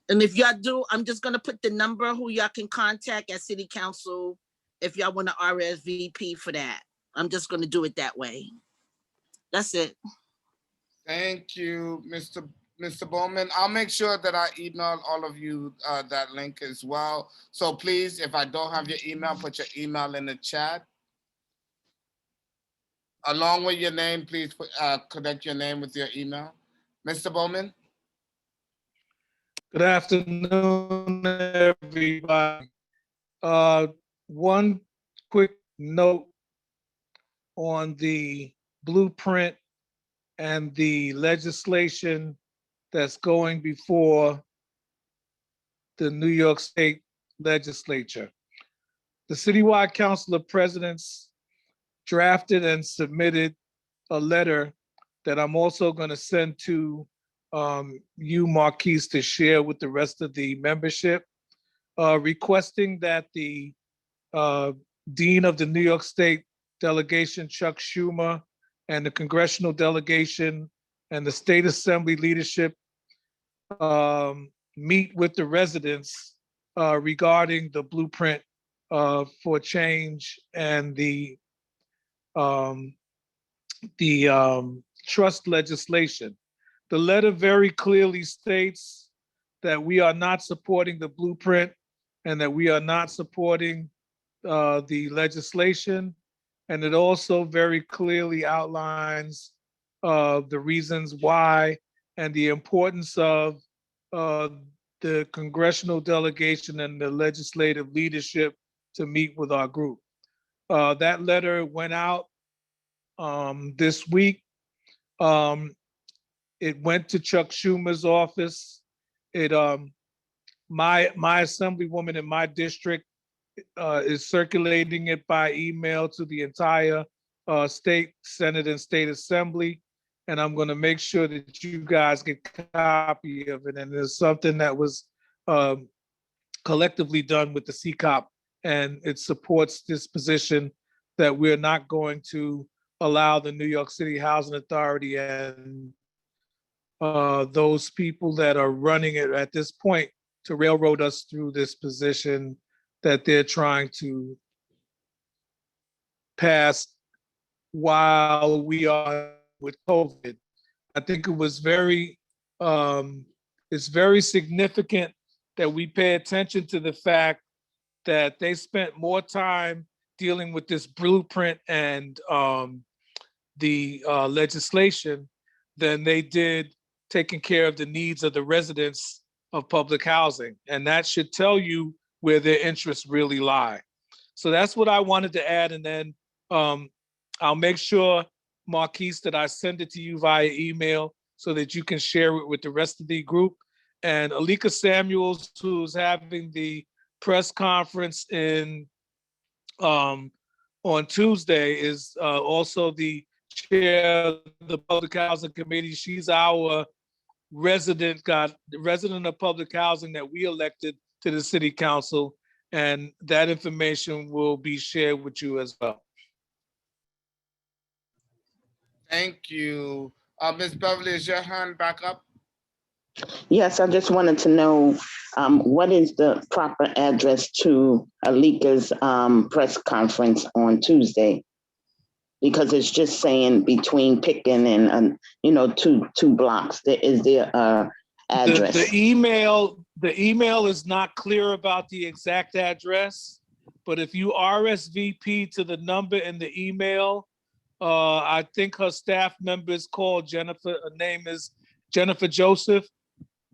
And if y'all do, I'm just gonna put the number who y'all can contact at City Council if y'all wanna RSVP for that. I'm just gonna do it that way. That's it.
Thank you, Mr. Bowman. I'll make sure that I email all of you that link as well. So please, if I don't have your email, put your email in the chat. Along with your name, please connect your name with your email. Mr. Bowman?
Good afternoon, everybody. One quick note
on the blueprint and the legislation that's going before the New York State Legislature. The Citywide Council of Presidents drafted and submitted a letter that I'm also going to send to you, Marquise, to share with the rest of the membership, requesting that the Dean of the New York State Delegation, Chuck Schumer, and the congressional delegation and the State Assembly leadership meet with the residents regarding the blueprint for change and the trust legislation. The letter very clearly states that we are not supporting the blueprint and that we are not supporting the legislation. And it also very clearly outlines the reasons why and the importance of the congressional delegation and the legislative leadership to meet with our group. That letter went out this week. It went to Chuck Schumer's office. It my assemblywoman in my district is circulating it by email to the entire state Senate and state assembly. And I'm going to make sure that you guys get a copy of it. And it's something that was collectively done with the CCOP, and it supports this position that we're not going to allow the New York City Housing Authority and those people that are running it at this point to railroad us through this position that they're trying to pass while we are with COVID. I think it was it's very significant that we pay attention to the fact that they spent more time dealing with this blueprint and the legislation than they did taking care of the needs of the residents of public housing. And that should tell you where their interests really lie. So that's what I wanted to add. And then I'll make sure, Marquise, that I send it to you via email so that you can share it with the rest of the group. And Alika Samuels, who's having the press conference on Tuesday, is also the chair of the Public Housing Committee. She's our resident of public housing that we elected to the city council, and that information will be shared with you as well.
Thank you. Ms. Beverly, is your hand back up?
Yes, I just wanted to know what is the proper address to Alika's press conference on Tuesday? Because it's just saying between Picken and two blocks. Is there address?
The email is not clear about the exact address, but if you RSVP to the number in the email, I think her staff member is called Jennifer. Her name is Jennifer Joseph.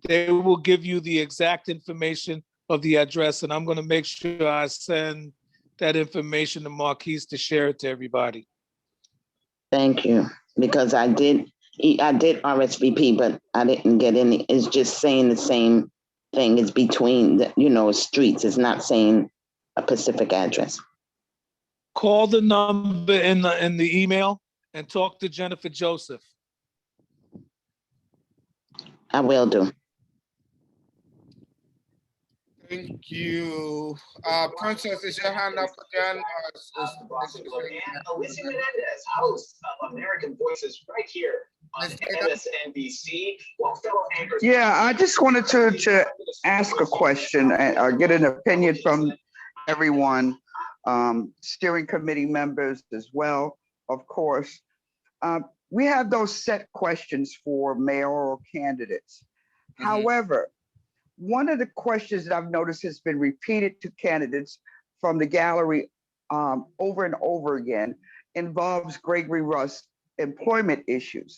They will give you the exact information of the address, and I'm going to make sure I send that information to Marquise to share it to everybody.
Thank you, because I did RSVP, but I didn't get any. It's just saying the same thing. It's between the streets. It's not saying a specific address.
Call the number in the email and talk to Jennifer Joseph.
I will do.
Thank you. Princess, is your hand up again?
Alicia Menendez, host of American Voices, right here on MSNBC. While fellow anchors.
Yeah, I just wanted to ask a question or get an opinion from everyone, steering committee members as well, of course. We have those set questions for mayoral candidates. Mm-hmm. However, one of the questions that I've noticed has been repeated to candidates from the gallery over and over again involves Gregory Russ' employment issues,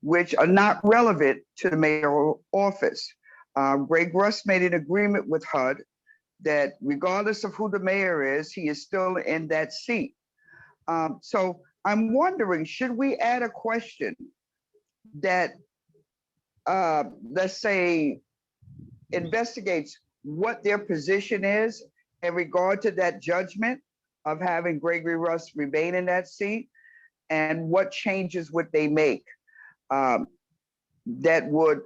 which are not relevant to the mayoral office. Greg Russ made an agreement with HUD that regardless of who the mayor is, he is still in that seat. So I'm wondering, should we add a question that, let's say, investigates what their position is in regard to that judgment of having Gregory Russ remain in that seat, and what changes would they make that would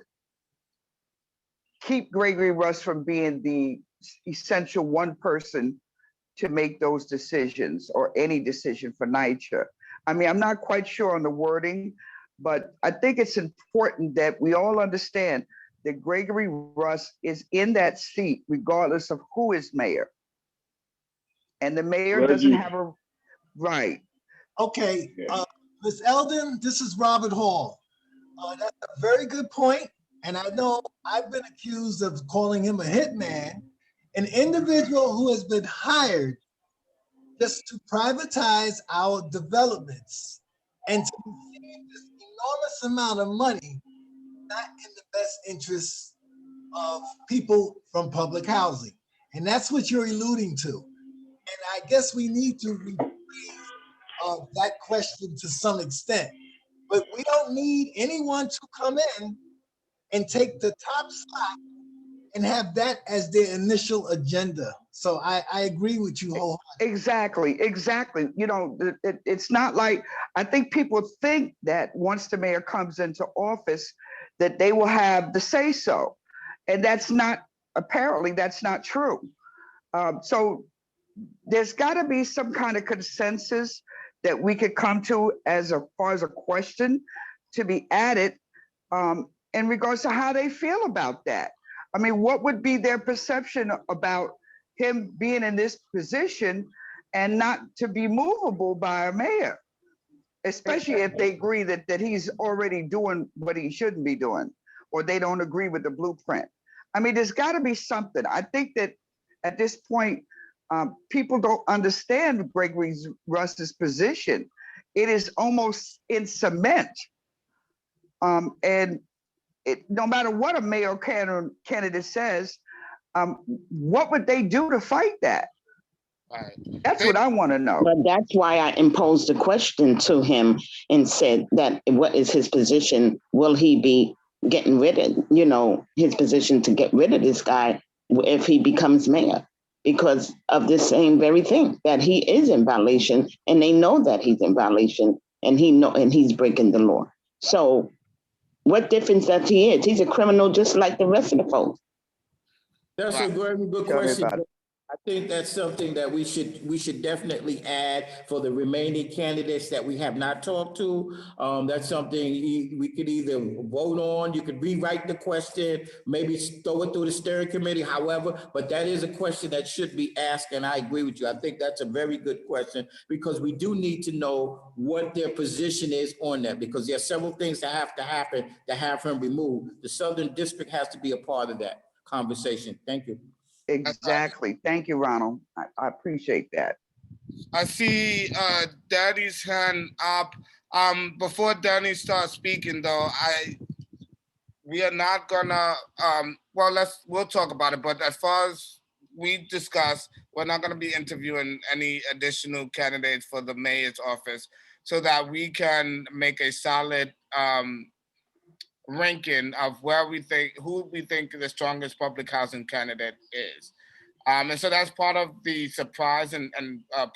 keep Gregory Russ from being the essential one person to make those decisions or any decision for NYCHA. I mean, I'm not quite sure on the wording, but I think it's important that we all understand that Gregory Russ is in that seat regardless of who is mayor. And the mayor doesn't have a right.
Okay, Ms. Eldon, this is Robert Hall. That's a very good point. And I know I've been accused of calling him a hitman, an individual who has been hired just to privatize our developments and to receive this enormous amount of money, not in the best interests of people from public housing. And that's what you're alluding to. And I guess we need to rephrase that question to some extent. But we don't need anyone to come in and take the top slot and have that as their initial agenda. So I agree with you wholeheartedly.
Exactly. You know, it's not like, I think people think that once the mayor comes into office, that they will have the say so. And that's not, apparently that's not true. So there's gotta be some kind of consensus that we could come to as far as a question to be added in regards to how they feel about that. I mean, what would be their perception about him being in this position and not to be movable by a mayor, especially if they agree that he's already doing what he shouldn't be doing, or they don't agree with the blueprint. I mean, there's got to be something. I think that at this point, people don't understand Gregory Russ's position. It is almost in cement. And no matter what a mayor candidate says, what would they do to fight that? That's what I want to know.
But that's why I imposed a question to him and said that what is his position? Will he be getting rid of, his position to get rid of this guy if he becomes mayor? Because of this same very thing, that he is in violation, and they know that he's in violation, and he's breaking the law. So what difference does he is? He's a criminal just like the rest of the folks.
That's a very good
Tell me
question.
about it.
I think that's something that we should definitely add for the remaining candidates that we have not talked to. That's something we could either vote on. You could rewrite the question, maybe throw it through the steering committee, however, but that is a question that should be asked, and I agree with you. I think that's a very good question because we do need to know what their position is on that, because there are several things that have to happen to have him removed. The Southern District has to be a part of that conversation. Thank you.
Exactly. Thank you, Ronald. I appreciate that.
I see Danny's hand up. Before Danny starts speaking, though, we are not gonna. We'll talk about it. But as far as we discussed, we're not gonna be interviewing any additional candidates for the mayor's office, so that we can make a solid ranking of who we think the strongest public housing candidate is. And so that's part of the surprise and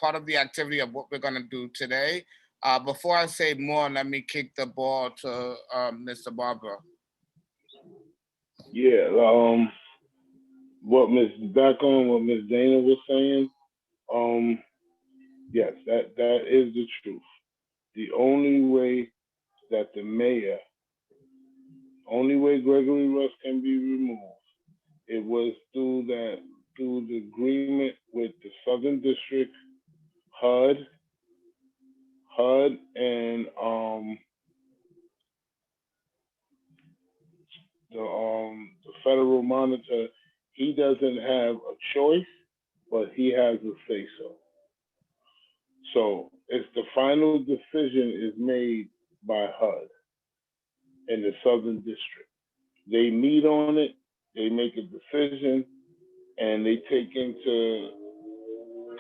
part of the activity of what we're going to do today. Before I say more, let me kick the ball to Mr. Barber.
Yeah, what Ms. Dana was saying, yes, that is the truth. The only way that Gregory Russ can be removed, it was through the agreement with the Southern District, HUD, and the federal monitor. He doesn't have a choice, but he has a say so. So it's the final decision is made by HUD in the Southern District. They meet on it, they make a decision, and they take into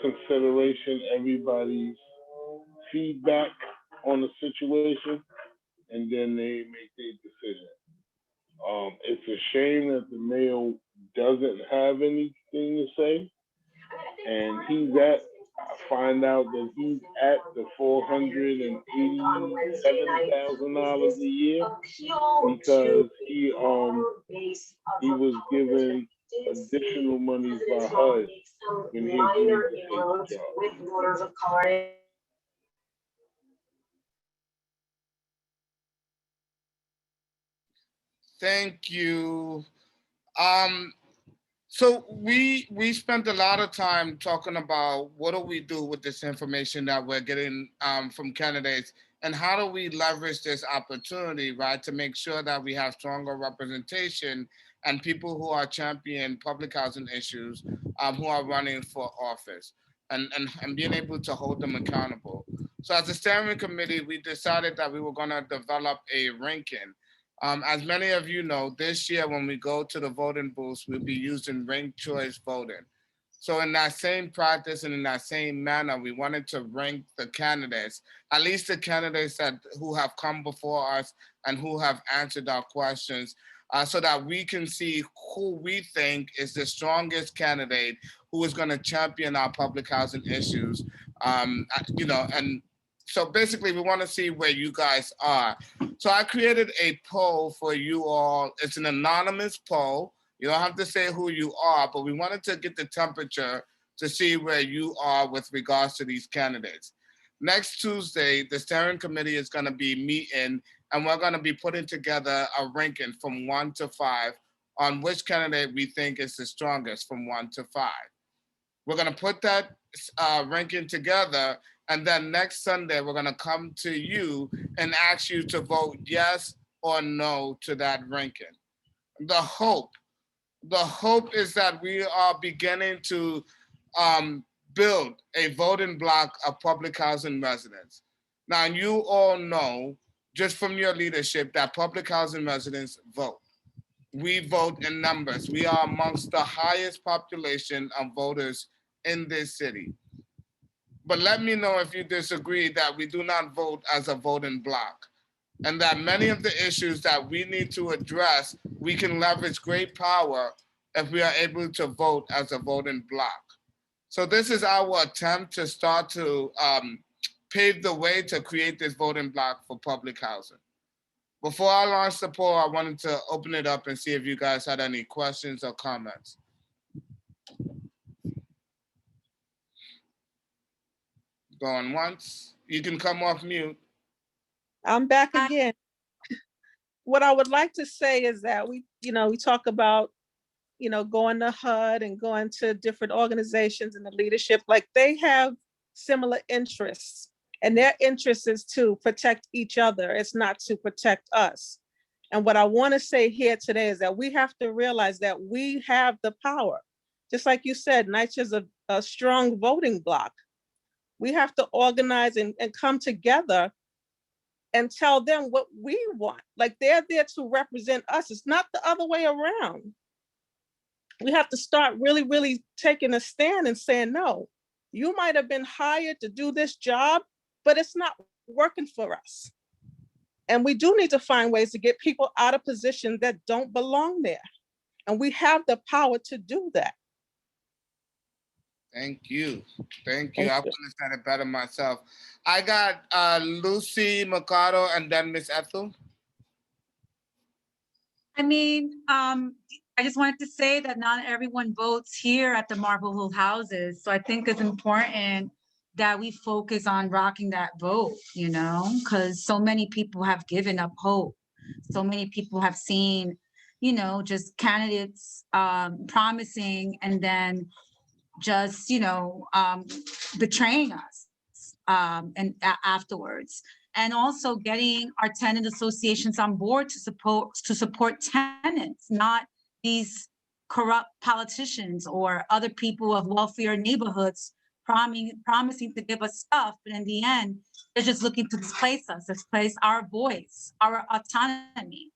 consideration everybody's feedback on the situation, and then they make their decision. It's a shame that the mayor doesn't have anything to say, and I find out that he's at the $487,000 a year because he was given additional monies by HUD when he agreed to take the job.
Thank you. So we spent a lot of time talking about what do we do with this information that we're getting from candidates, and how do we leverage this opportunity, right, to make sure that we have stronger representation and people who are champion public housing issues who are running for office, and being able to hold them accountable. So as a steering committee, we decided that we were going to develop a ranking. As many of you know, this year when we go to the voting booths, we'll be using ranked choice voting. So in that same practice and in that same manner, we wanted to rank the candidates, at least the candidates who have come before us and who have answered our questions, so that we can see who we think is the strongest candidate who is going to champion our public housing issues. And so basically we want to see where you guys are. So I created a poll for you all. It's an anonymous poll. You don't have to say who you are, but we wanted to get the temperature to see where you are with regards to these candidates. Next Tuesday, the steering committee is going to be meeting, and we're going to be putting together a ranking from 1 to 5 on which candidate we think is the strongest from 1 to 5. We're going to put that ranking together, and then next Sunday, we're going to come to you and ask you to vote yes or no to that ranking. The hope is that we are beginning to build a voting block of public housing residents. Now, you all know, just from your leadership, that public housing residents vote. We vote in numbers. We are amongst the highest population of voters in this city. But let me know if you disagree that we do not vote as a voting block, and that many of the issues that we need to address, we can leverage great power if we are able to vote as a voting block. So this is our attempt to start to pave the way to create this voting block for public housing. Before I launch the poll, I wanted to open it up and see if you guys had any questions or comments. Going once. You can come off mute.
I'm back again. What I would like to say is that we talk about, going to HUD and going to different organizations and the leadership, like they have similar interests, and their interest is to protect each other. It's not to protect us. And what I want to say here today is that we have to realize that we have the power. Just like you said, NYCHA is a strong voting block. We have to organize and come together and tell them what we want. Like, they're there to represent us. It's not the other way around. We have to start really, really taking a stand and saying, no, you might have been hired to do this job, but it's not working for us. And we do need to find ways to get people out of positions that don't belong there. And we have the power to do that.
Thank you. Thank you. I couldn't have said it better myself. I got Lucy Mercado and then Miss Ethel.
I mean, I just wanted to say that not everyone votes here at the Marble Houses. So I think it's important that we focus on rocking that vote, because so many people have given up hope. So many people have seen, just candidates promising and then just, betraying us and afterwards. And also getting our tenant associations on board to support tenants, not these corrupt politicians or other people of wealthier neighborhoods promising to give us stuff, but in the end, they're just looking to displace us, displace our voice, our autonomy.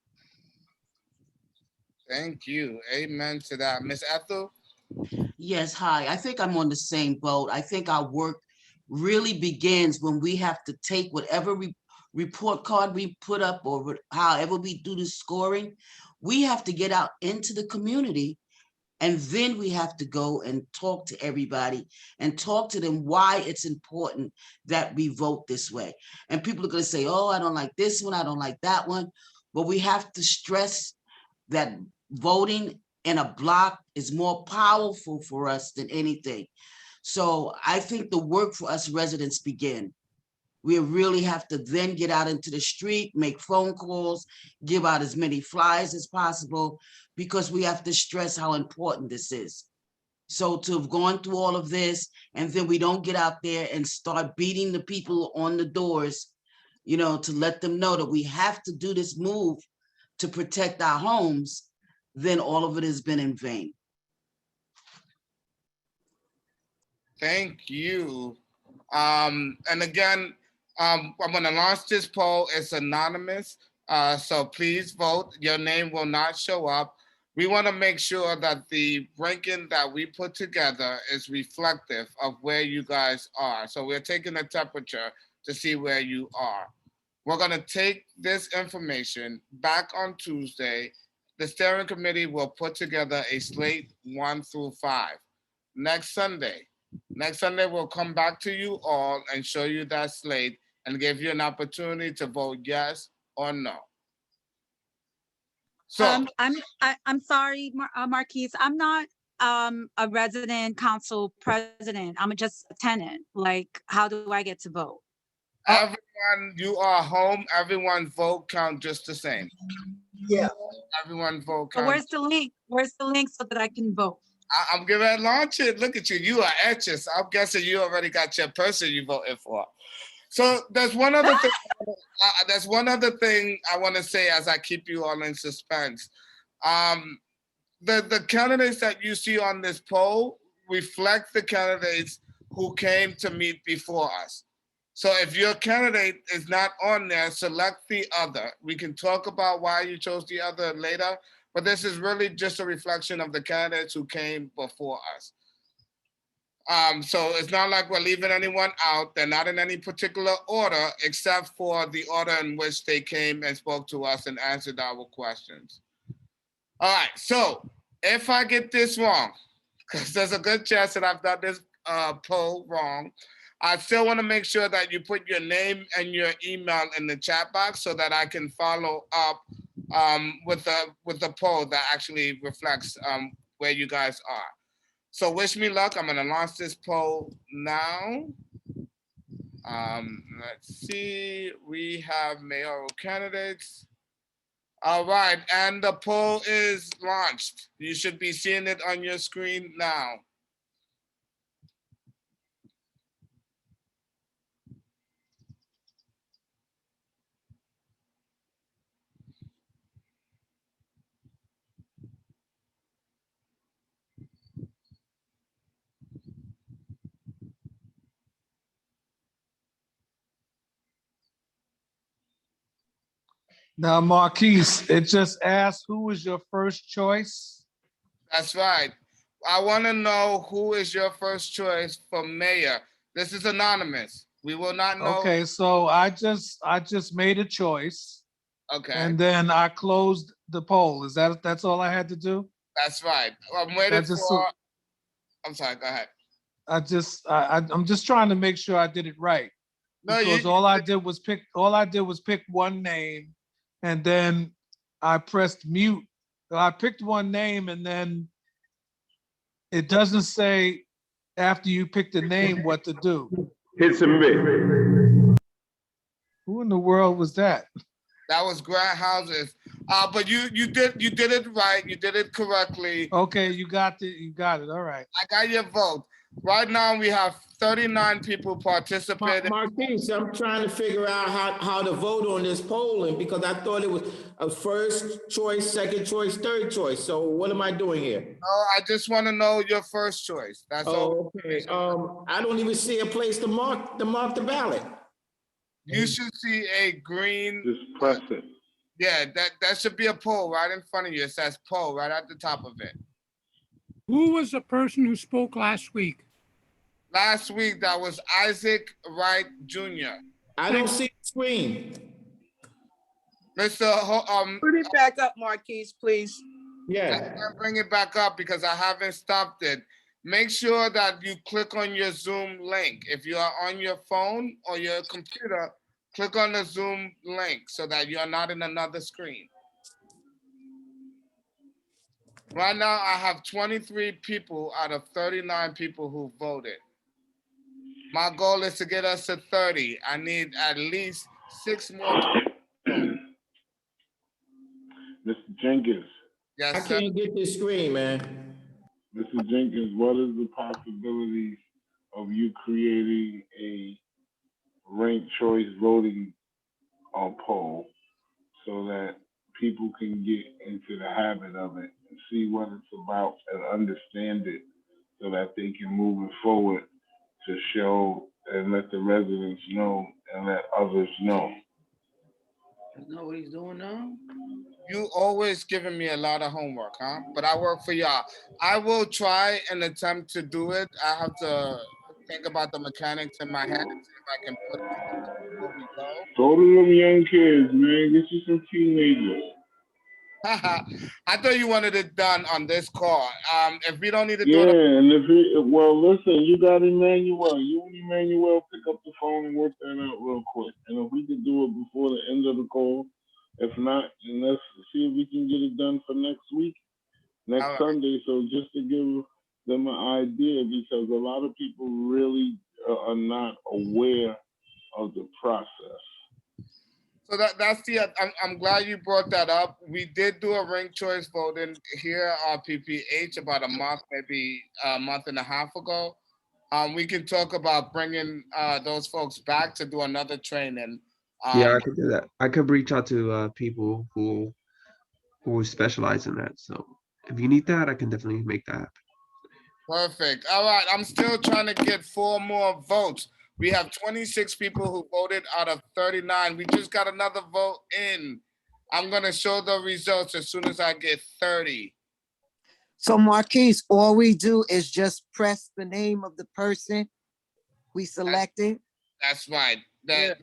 Thank you. Amen to that. Miss Ethel?
Yes, hi. I think I'm on the same boat. I think our work really begins when we have to take whatever report card we put up or however we do the scoring, we have to get out into the community, and then we have to go and talk to everybody and talk to them why it's important that we vote this way. And people are going to say, oh, I don't like this one, I don't like that one. But we have to stress that voting in a block is more powerful for us than anything. So I think the work for us residents begin. We really have to then get out into the street, make phone calls, give out as many flyers as possible, because we have to stress how important this is. So to have gone through all of this, and then we don't get out there and start beating the people on the doors, you know, to let them know that we have to do this move to protect our homes, then all of it has been in vain.
Thank you. And again, I'm gonna launch this poll. It's anonymous, so please vote. Your name will not show up. We wanna make sure that the ranking that we put together is reflective of where you guys are. So we're taking a temperature to see where you are. We're gonna take this information back on Tuesday. The steering committee will put together a slate 1 through 5. Next Sunday, we'll come back to you all and show you that slate and give you an opportunity to vote yes or no. So
I'm sorry, Marquise, I'm not a resident council president. I'm just a tenant. Like, how do I get to vote?
everyone, you are home. Everyone's vote count just the same.
Yeah.
Everyone vote
So
count.
where's the link? Where's the link so that I can vote?
I'm gonna launch it. Look at you. You are anxious. I'm guessing you already got your person you voted for. So there's one other thing. There's one other thing I want to say as I keep you all in suspense. The candidates that you see on this poll reflect the candidates who came to meet before us. So if your candidate is not on there, select the other. We can talk about why you chose the other later, but this is really just a reflection of the candidates who came before us. So it's not like we're leaving anyone out. They're not in any particular order, except for the order in which they came and spoke to us and answered our questions. All right, so if I get this wrong, because there's a good chance that I've done this poll wrong, I still want to make sure that you put your name and your email in the chat box so that I can follow up with the poll that actually reflects where you guys are. So wish me luck. I'm gonna launch this poll now. Let's see, we have mayoral candidates. All right, and the poll is launched. You should be seeing it on your screen now.
Now, Marquise, it just asked who was your first choice?
That's right. I want to know who is your first choice for mayor. This is anonymous. We will not know.
Okay, so I just made a choice.
Okay.
And then I closed the poll. That's all I had to do?
That's right. I'm waiting for. I'm sorry. Go ahead.
I'm just trying to make sure I did it right.
No,
because all I did was pick one name, and then I pressed mute. So I picked one name, and then it doesn't say after you pick the name what to do.
Hit submit.
Who in the world was that?
That was Grant Houses. But you did it right. You did it correctly.
Okay, you got it. All right.
I got your vote. Right now we have 39 people participating.
Marquise, I'm trying to figure out how to vote on this polling because I thought it was a first choice, second choice, third choice. So what am I doing here?
No, I just want to know your first choice. That's all.
Okay. I don't even see a place to mark the ballot.
You should see a green.
Just press it.
Yeah, that should be a poll right in front of you. It says poll right at the top of it.
Who was the person who spoke last week?
Last week, that was Isaac Wright Jr.
I don't see the screen.
Put it back up, Marquise, please.
I
Yeah.
can't bring it back up because I haven't stopped it. Make sure that you click on your Zoom link. If you are on your phone or your computer, click on the Zoom link so that you're not in another screen. Right now, I have 23 people out of 39 people who voted. My goal is to get us to 30. I need at least 6 more people.
Mr. Jenkins.
Yes,
I
sir.
can't get this screen, man.
Mr. Jenkins, what is the possibilities of you creating a ranked choice voting poll so that people can get into the habit of it and see what it's about and understand it so that they can move it forward to show and let the residents know and let others know?
You know what he's doing now?
You always giving me a lot of homework, huh? But I work for y'all. I will try and attempt to do it. I have to think about the mechanics in my head and see if I can put it together before we go.
Go to them young kids, man. Get you some teenagers.
I thought you wanted it done on this call. If we don't need to do
Yeah,
it,
and well, listen, you got Emmanuel. You and Emmanuel pick up the phone and work that out real quick. And if we could do it before the end of the call, if not, then let's see if we can get it done for next week, next
All right.
Sunday. So just to give them an idea, because a lot of people really are not aware of the process.
so that's the. I'm glad you brought that up. We did do a ranked choice voting here at RPPH about a month, maybe a month and a half ago. We can talk about bringing those folks back to do another training.
Yeah, I could do that. I could reach out to people who specialize in that. So if you need that, I can definitely make that happen.
Perfect. All right. I'm still trying to get 4 more votes. We have 26 people who voted out of 39. We just got another vote in. I'm going to show the results as soon as I get 30.
So Marquise, all we do is just press the name of the person we selected.
That's right. There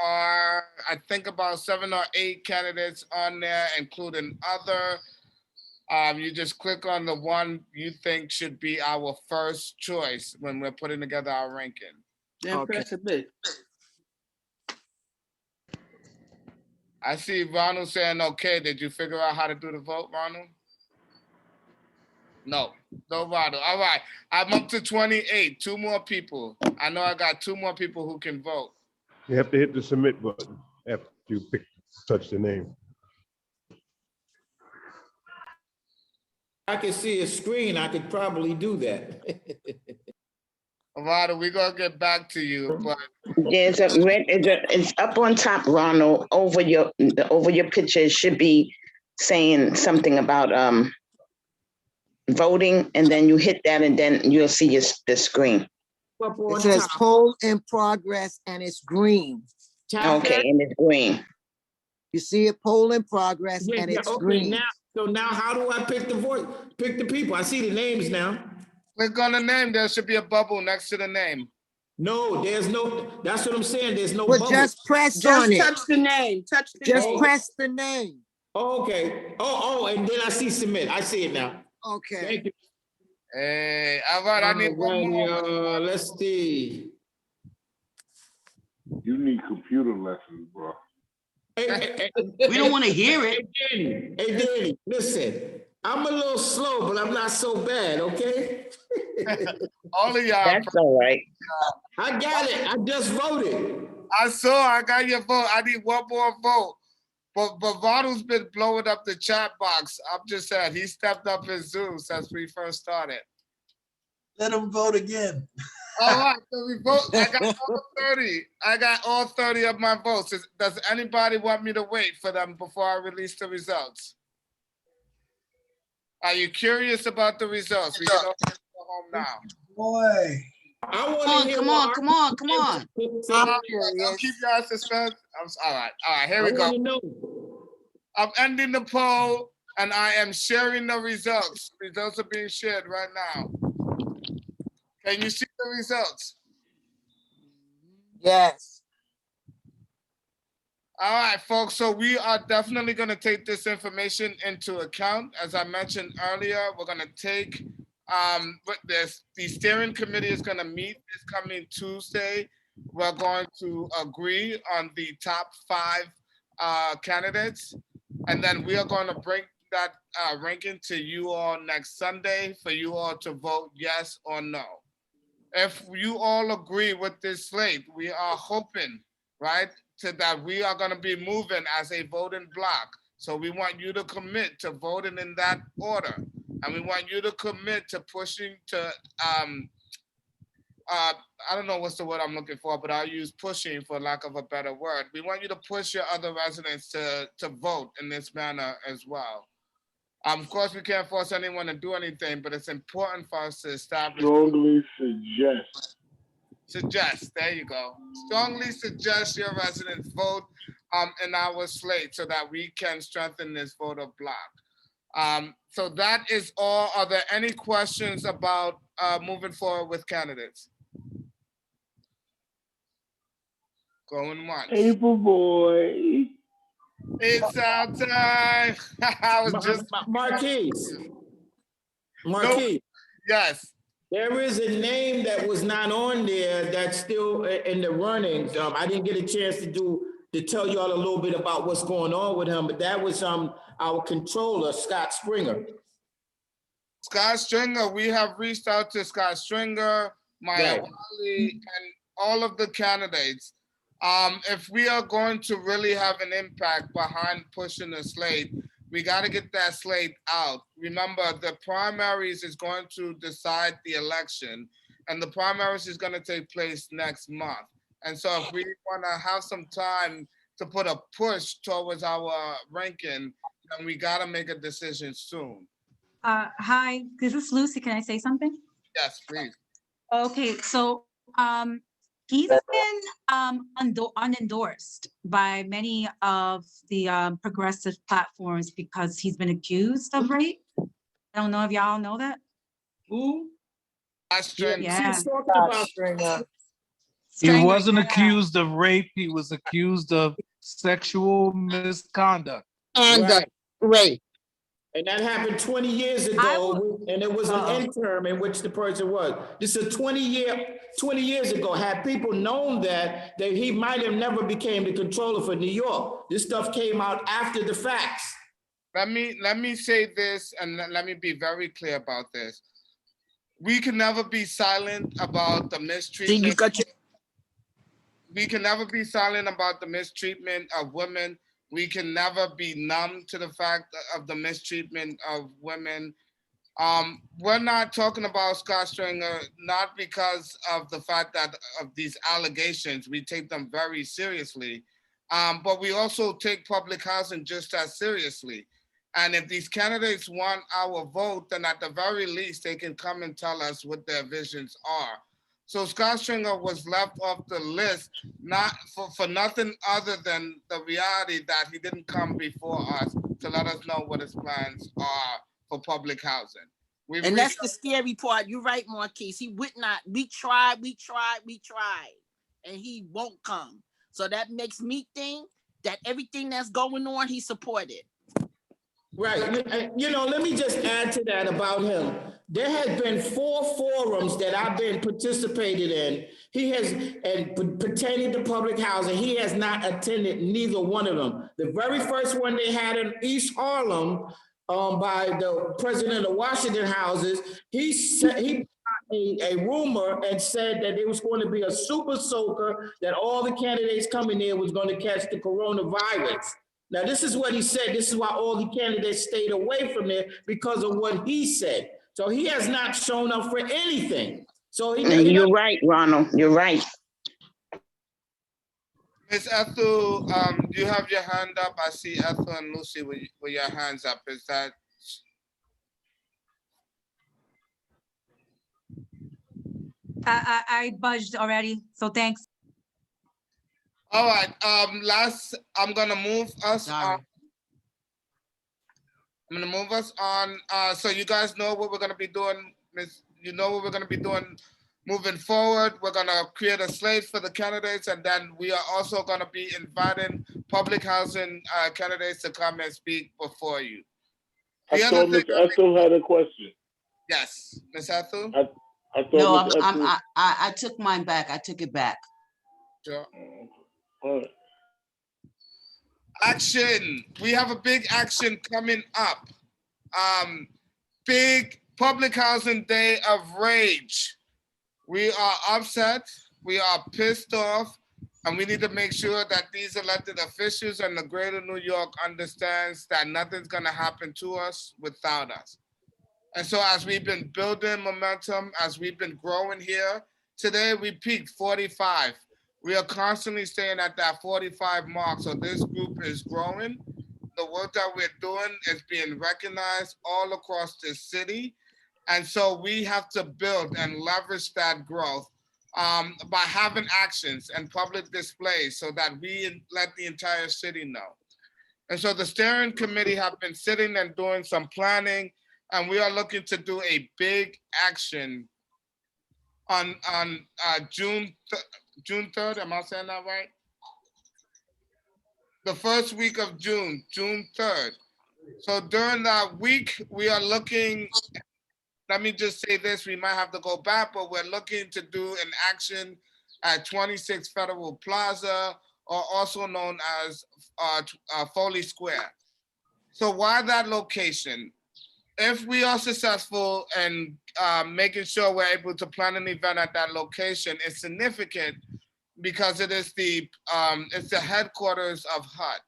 are, I think, about 7 or 8 candidates on there, including other. You just click on the one you think should be our first choice when we're putting together our ranking.
Then press submit.
I see Ronald saying, okay. Did you figure out how to do the vote, Ronald? No, Ronald. All right. I'm up to 28. 2 more people. I know I got 2 more people who can vote.
You have to hit the submit button after you touch the name.
I can see a screen. I could probably do that.
Ronald, we're going to get back to you, but
There's a red, it's up on top, Ronald, over your picture. It should be saying something about voting, and then you hit that, and then you'll see the screen.
It says poll in progress and it's green.
Okay, and it's green.
You see it, poll in progress and it's
okay,
green.
Now how do I pick the people? I see the names now.
Click on the name. There should be a bubble next to the name.
No, there's no, that's what I'm saying. There's no
But
bubble.
just press on it.
Touch the name, touch the
Just
name.
press the name.
Oh, okay. Oh, and then I see submit. I see it now.
Okay.
Thank you.
Hey, all right, I need one more.
Let's see.
You need computer lessons, bro.
We don't want to hear it.
Hey, Danny, listen. I'm a little slow, but I'm not so bad, okay?
All of y'all.
That's all right.
I got it. I just voted.
I got your vote. I need one more vote. But Ronald's been blowing up the chat box. I'm just saying, he stepped up his Zoom since we first started.
Let him vote again.
All right, so we vote. I got all 30. I got all 30 of my votes. Does anybody want me to wait for them before I release the results? Are you curious about the results? We can all go home now.
Boy.
Come on.
I'll keep y'all in suspense. All right, here we go. I'm ending the poll and I am sharing the results. Results are being shared right now. Can you see the results?
Yes.
All right, folks. So we are definitely going to take this information into account. As I mentioned earlier, we're going to take but the steering committee is going to meet this coming Tuesday. We're going to agree on the top 5 candidates, and then we are going to bring that ranking to you all next Sunday for you all to vote yes or no. If you all agree with this slate, we are hoping, right, to that we are going to be moving as a voting block. So we want you to commit to voting in that order. And we want you to commit to pushing to, I don't know what's the word I'm looking for, but I'll use pushing for lack of a better word. We want you to push your other residents to vote in this manner as well. Of course, we can't force anyone to do anything, but it's important for us to establish.
Strongly suggest.
Suggest, there you go. Strongly suggest your residents vote in our slate so that we can strengthen this voter block. So that is all. Are there any questions about moving forward with candidates? Going once.
April boy.
It's our time. I was just
Marquise.
Yes.
There is a name that was not on there that's still in the runnings. I didn't get a chance to tell you all a little bit about what's going on with him, but that was our controller, Scott Stringer.
Scott Stringer, we have reached out to Scott Stringer, Mayoral, and all of the candidates. If we are going to really have an impact behind pushing the slate, we got to get that slate out. Remember, the primaries is going to decide the election, and the primaries is going to take place next month. And so if we want to have some time to put a push towards our ranking, then we got to make a decision soon.
Hi, this is Lucy. Can I say something?
Yes, please.
Okay, so he's been unendorsed by many of the progressive platforms because he's been accused of rape. I don't know if y'all know that.
Who?
Yeah.
He wasn't accused of rape. He was accused of sexual misconduct.
Right. And that happened 20 years ago, and it was an interim in which the person was. This is 20 years ago. Had people known that he might have never became the controller for New York. This stuff came out after the facts.
Let me say this, and let me be very clear about this. We can never be silent about the mistreatment. We can never be silent about the mistreatment of women. We can never be numb to the fact of the mistreatment of women. We're not talking about Scott Stringer, not because of the fact that of these allegations, we take them very seriously, but we also take public housing just as seriously. And if these candidates want our vote, then at the very least, they can come and tell us what their visions are. So Scott Stringer was left off the list, not for nothing other than the reality that he didn't come before us to let us know what his plans are for public housing.
And that's the scary part. You're right, Marquise. He would not. We tried, and he won't come. So that makes me think that everything that's going on, he supported.
Right. You know, let me just add to that about him. There has been 4 forums that I've been participated in. He has, and pertaining to public housing, he has not attended neither one of them. The very first one they had in East Harlem by the president of the Washington houses, he said he a rumor and said that there was going to be a super soaker, that all the candidates coming there was going to catch the coronavirus. Now, this is what he said. This is why all the candidates stayed away from it, because of what he said. So he has not shown up for anything. So
you're right, Ronald. You're right.
Ms. Ethel, you have your hand up. I see Ethel and Lucy with your hands up. Is that?
I budged already, so thanks.
All right. I'm gonna move us on. I'm gonna move us on. So you guys know what we're gonna be doing. You know what we're gonna be doing Moving forward, we're gonna create a slate for the candidates, and then we are also gonna be inviting public housing candidates to come and speak before you.
I
The other
thought
thing,
Ms. Ethel had a question.
yes, Ms. Ethel?
I thought
No,
Ms. Ethel.
I took mine back. I took it back.
Sure.
All right.
Action. We have a big action coming up. Big public housing day of rage. We are upset, we are pissed off, and we need to make sure that these elected officials and the greater New York understands that nothing's gonna happen to us without us. And so as we've been building momentum, as we've been growing here, today we peaked 45. We are constantly staying at that 45 mark. So this group is growing. The work that we're doing is being recognized all across the city. And so we have to build and leverage that growth by having actions and public displays so that we let the entire city know. And so the steering committee have been sitting and doing some planning, and we are looking to do a big action on June 3rd. Am I saying that right? The first week of June 3rd. So during that week, we are looking, let me just say this, we might have to go back, but we're looking to do an action at 26 Federal Plaza, or also known as Foley Square. So why that location? If we are successful in making sure we're able to plan an event at that location, it's significant because it is it's the headquarters of HUD.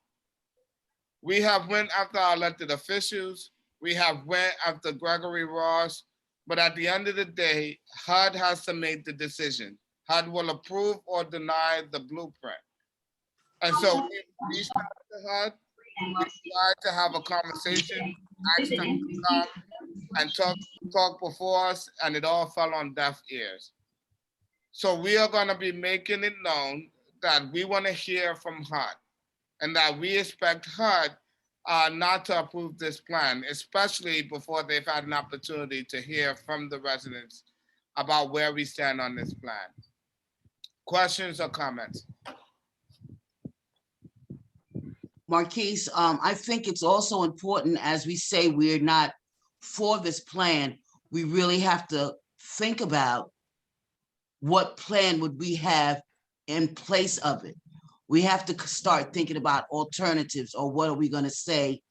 We have went after our elected officials. We have went after Gregory Ross, but at the end of the day, HUD has to make the decision. HUD will approve or deny the blueprint. And so we reached out to HUD. We tried to have a conversation, asked them to come and talk before us, and it all fell on deaf ears. So we are going to be making it known that we want to hear from HUD, and that we expect HUD not to approve this plan, especially before they've had an opportunity to hear from the residents about where we stand on this plan. Questions or comments?
Marquise, I think it's also important, as we say, we're not for this plan, we really have to think about what plan would we have in place of it. We have to start thinking about alternatives, or what are we going to say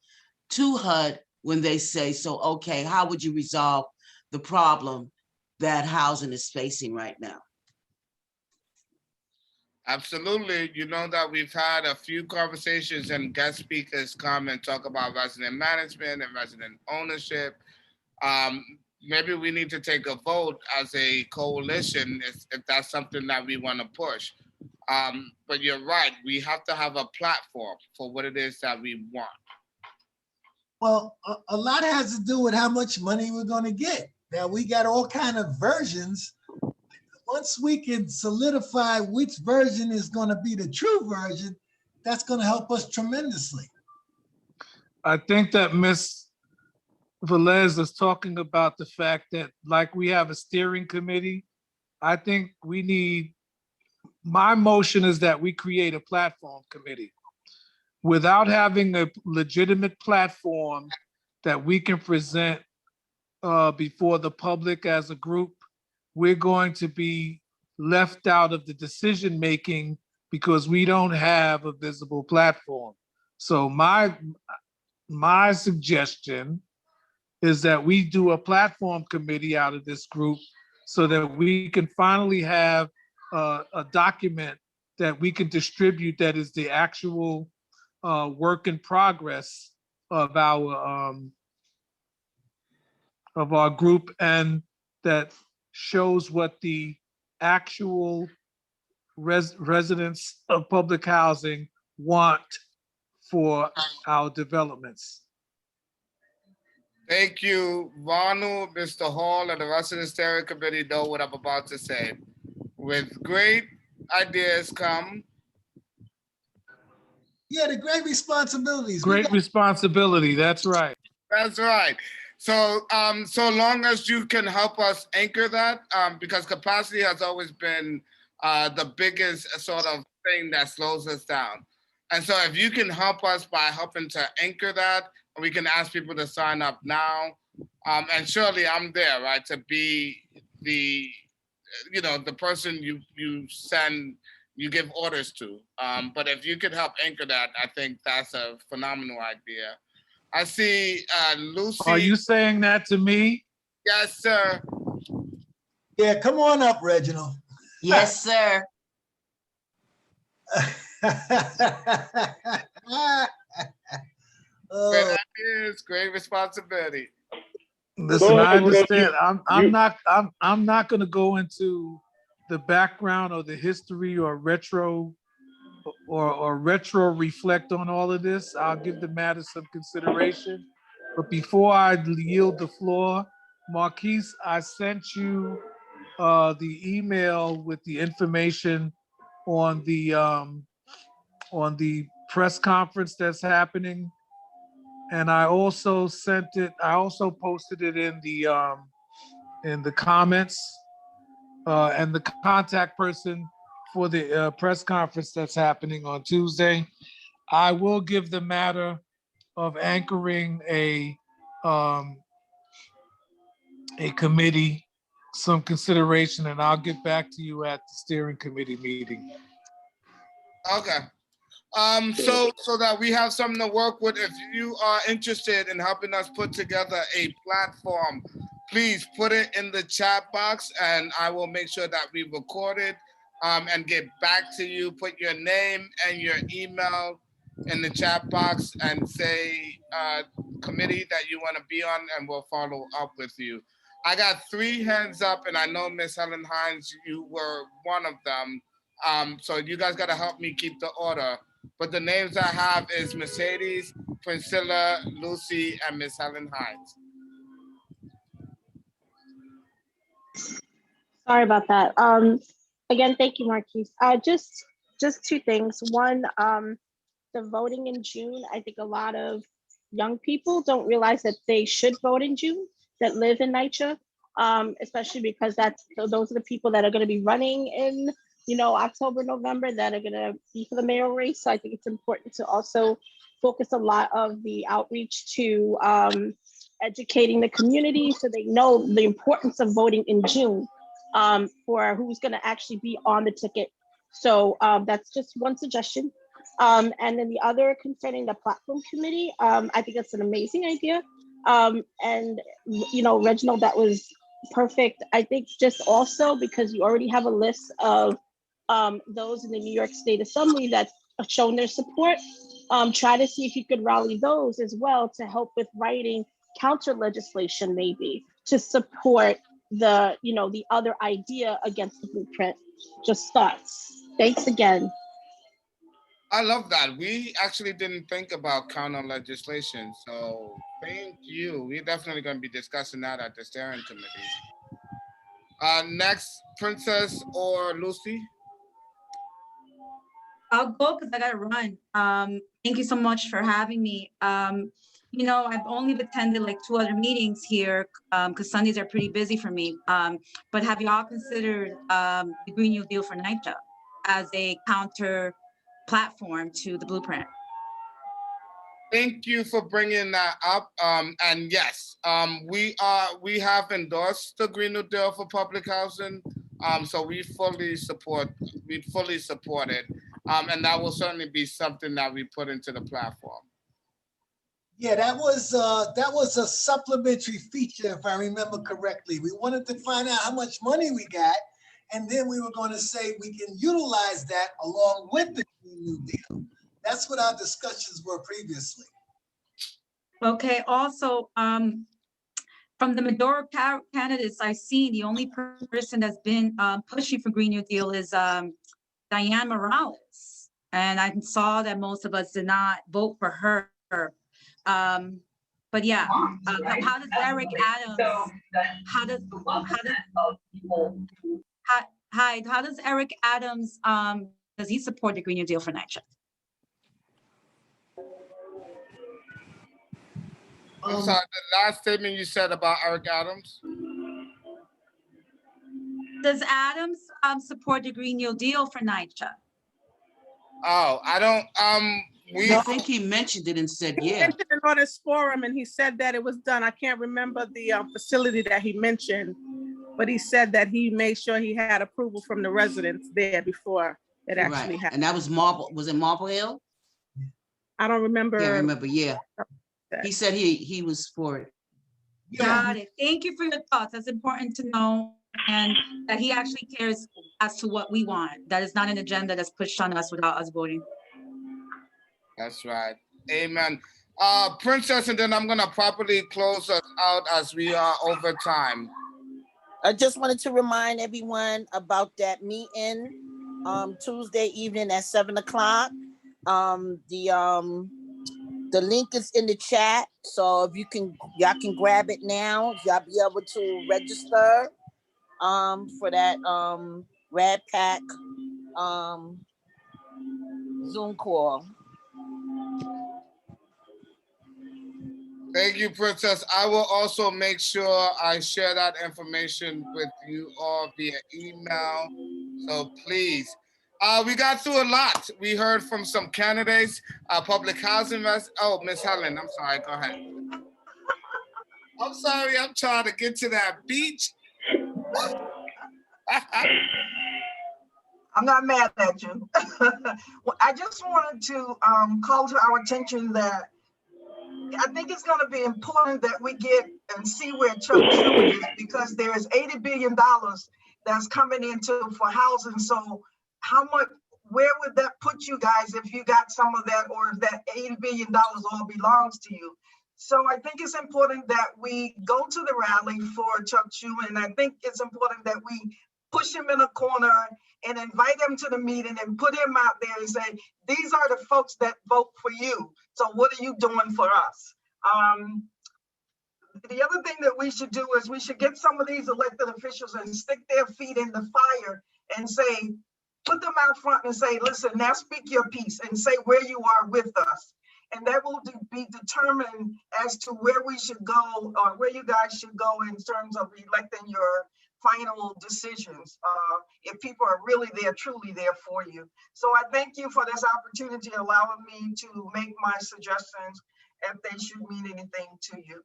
to HUD when they say, so, okay, how would you resolve the problem that housing is facing right now?
Absolutely. You know that we've had a few conversations and guest speakers come and talk about resident management and resident ownership. Maybe we need to take a vote as a coalition if that's something that we want to push. But you're right, we have to have a platform for what it is that we want.
Well, a lot has to do with how much money we're going to get. Now, we got all kind of versions. Once we can solidify which version is going to be the true version, that's going to help us tremendously.
I think that Ms. Velez is talking about the fact that, like, we have a steering committee. I think we need, my motion is that we create a platform committee. Without having a legitimate platform that we can present before the public as a group, we're going to be left out of the decision-making because we don't have a visible platform. So my suggestion is that we do a platform committee out of this group so that we can finally have a document that we can distribute that is the actual work in progress of our group, and that shows what the actual residents of public housing want for our developments.
Thank you, Vanu, Mr. Hall, and the rest of the steering committee know what I'm about to say. With great ideas come.
Yeah, the great responsibilities.
Great responsibility, that's right.
That's right. So, so long as you can help us anchor that, because capacity has always been the biggest sort of thing that slows us down. And so if you can help us by helping to anchor that, we can ask people to sign up now. And surely I'm there, right, to be the, you know, the person you send, you give orders to. But if you could help anchor that, I think that's a phenomenal idea. I see Lucy.
Are you saying that to me?
Yes, sir.
Yeah, come on up, Reginald.
Yes, sir.
Great ideas, great responsibility.
Listen, I understand. I'm
you-
not going to go into the background or the history or retro reflect on all of this. I'll give the matter some consideration. But before I yield the floor, Marquise, I sent you the email with the information on the press conference that's happening. And I also posted it in the comments, and the contact person for the press conference that's happening on Tuesday. I will give the matter of anchoring a committee some consideration, and I'll get back to you at the steering committee meeting.
Okay. So that we have something to work with. If you are interested in helping us put together a platform, please put it in the chat box, and I will make sure that we record it and get back to you. Put your name and your email in the chat box and say committee that you want to be on, and we'll follow up with you. I got 3 hands up, and I know Miss Helen Hines, you were one of them. So you guys got to help me keep the order. But the names I have is Mercedes, Priscilla, Lucy, and Miss Helen Hines.
Sorry about that. Again, thank you, Marquise. Just 2 things. One, the voting in June. I think a lot of young people don't realize that they should vote in June that live in NYCHA, especially because those are the people that are going to be running in, you know, October, November, that are going to be for the mayoral race. So I think it's important to also focus a lot of the outreach to educating the community so they know the importance of voting in June for who's going to actually be on the ticket. So that's just one suggestion. And then the other concerning the platform committee, I think that's an amazing idea. And, you know, Reginald, that was perfect. I think just also because you already have a list of those in the New York State Assembly that have shown their support, try to see if you could rally those as well to help with writing counter legislation, maybe to support the, you know, the other idea against the blueprint. Just thoughts. Thanks again.
I love that. We actually didn't think about counter legislation. So thank you. We're definitely going to be discussing that at the steering committee. Next, Princess or Lucy?
I'll go because I gotta run. Thank you so much for having me. You know, I've only attended like 2 other meetings here because Sundays are pretty busy for me. But have you all considered the Green New Deal for NYCHA as a counter platform to the blueprint?
Thank you for bringing that up. And yes, we have endorsed the Green New Deal for public housing. So we fully support it. And that will certainly be something that we put into the platform.
Yeah, that was a supplementary feature, if I remember correctly. We wanted to find out how much money we got, and then we were going to say we can utilize that along with the Green New Deal. That's what our discussions were previously.
Okay, also, from the Medora candidates I see, the only person that's been pushing for Green New Deal is Diane Morales. And I saw that most of us did not vote for her. But yeah, how does Eric Adams, how does Eric Adams, does he support the Green New Deal for NYCHA?
I'm sorry, the last statement you said about Eric Adams.
Does Adams support the Green New Deal for NYCHA?
Oh, I don't,
I think he mentioned it and said,
He
yeah.
mentioned it on his forum and he said that it was done. I can't remember the facility that he mentioned, but he said that he made sure he had approval from the residents there before it actually
Right.
happened.
And that was was it Marble Hill?
I don't remember.
Can't remember, yeah. He said he was for it.
Got it. Thank you for your thoughts. That's important to know, and that he actually cares as to what we want. That is not an agenda that's pushed on us without us voting.
That's right. Amen. Princess, and then I'm gonna properly close us out as we are over time.
I just wanted to remind everyone about that meeting Tuesday evening at 7 o'clock. The link is in the chat, so if y'all can grab it now. Y'all be able to register for that Rad Pack Zoom call.
Thank you, Princess. I will also make sure I share that information with you all via email. So please, we got through a lot. We heard from some candidates, public housing. Oh, Miss Helen, I'm sorry. Go ahead. I'm sorry. I'm trying to get to that beach.
I'm not mad at you. Well, I just wanted to call to our attention that I think it's going to be important that we get and see where Chuck Schumer is, because there is $80 billion that's coming into for housing. So where would that put you guys if you got some of that, or if that $80 billion all belongs to you? So I think it's important that we go to the rally for Chuck Schumer, and I think it's important that we push him in a corner and invite him to the meeting and put him out there and say, these are the folks that vote for you. So what are you doing for us? The other thing that we should do is we should get some of these elected officials and stick their feet in the fire and say, put them out front and say, listen, now speak your piece and say where you are with us. And that will be determined as to where we should go, or where you guys should go in terms of electing your final decisions, if people are really there, truly there for you. So I thank you for this opportunity, allowing me to make my suggestions if they should mean anything to you.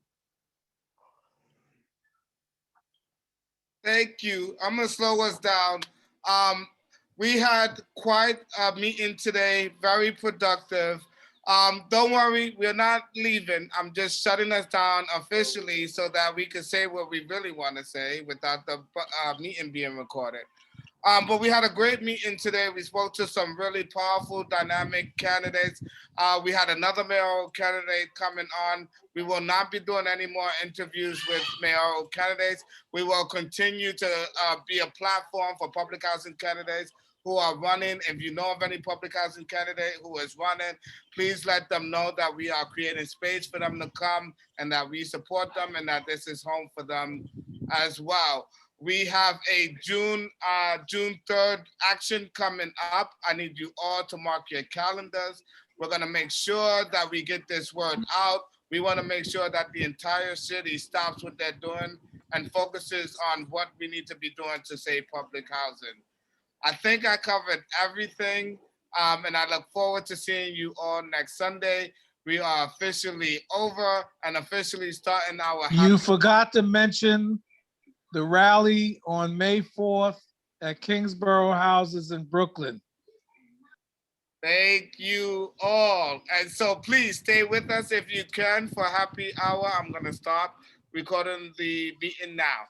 Thank you. I'm gonna slow us down. We had quite a meeting today, very productive. Don't worry, we're not leaving. I'm just shutting us down officially so that we can say what we really want to say without the meeting being recorded. But we had a great meeting today. We spoke to some really powerful, dynamic candidates. We had another mayoral candidate coming on. We will not be doing any more interviews with mayoral candidates. We will continue to be a platform for public housing candidates who are running. If you know of any public housing candidate who is running, please let them know that we are creating space for them to come and that we support them and that this is home for them as well. We have a June 3rd action coming up. I need you all to mark your calendars. We're gonna make sure that we get this word out. We wanna make sure that the entire city stops what they're doing and focuses on what we need to be doing to save public housing. I think I covered everything, and I look forward to seeing you all next Sunday. We are officially over and officially starting our—
You forgot to mention the rally on May 4th at Kingsborough Houses in Brooklyn.
Thank you all. And so please stay with us if you can for happy hour. I'm gonna stop recording the meeting now.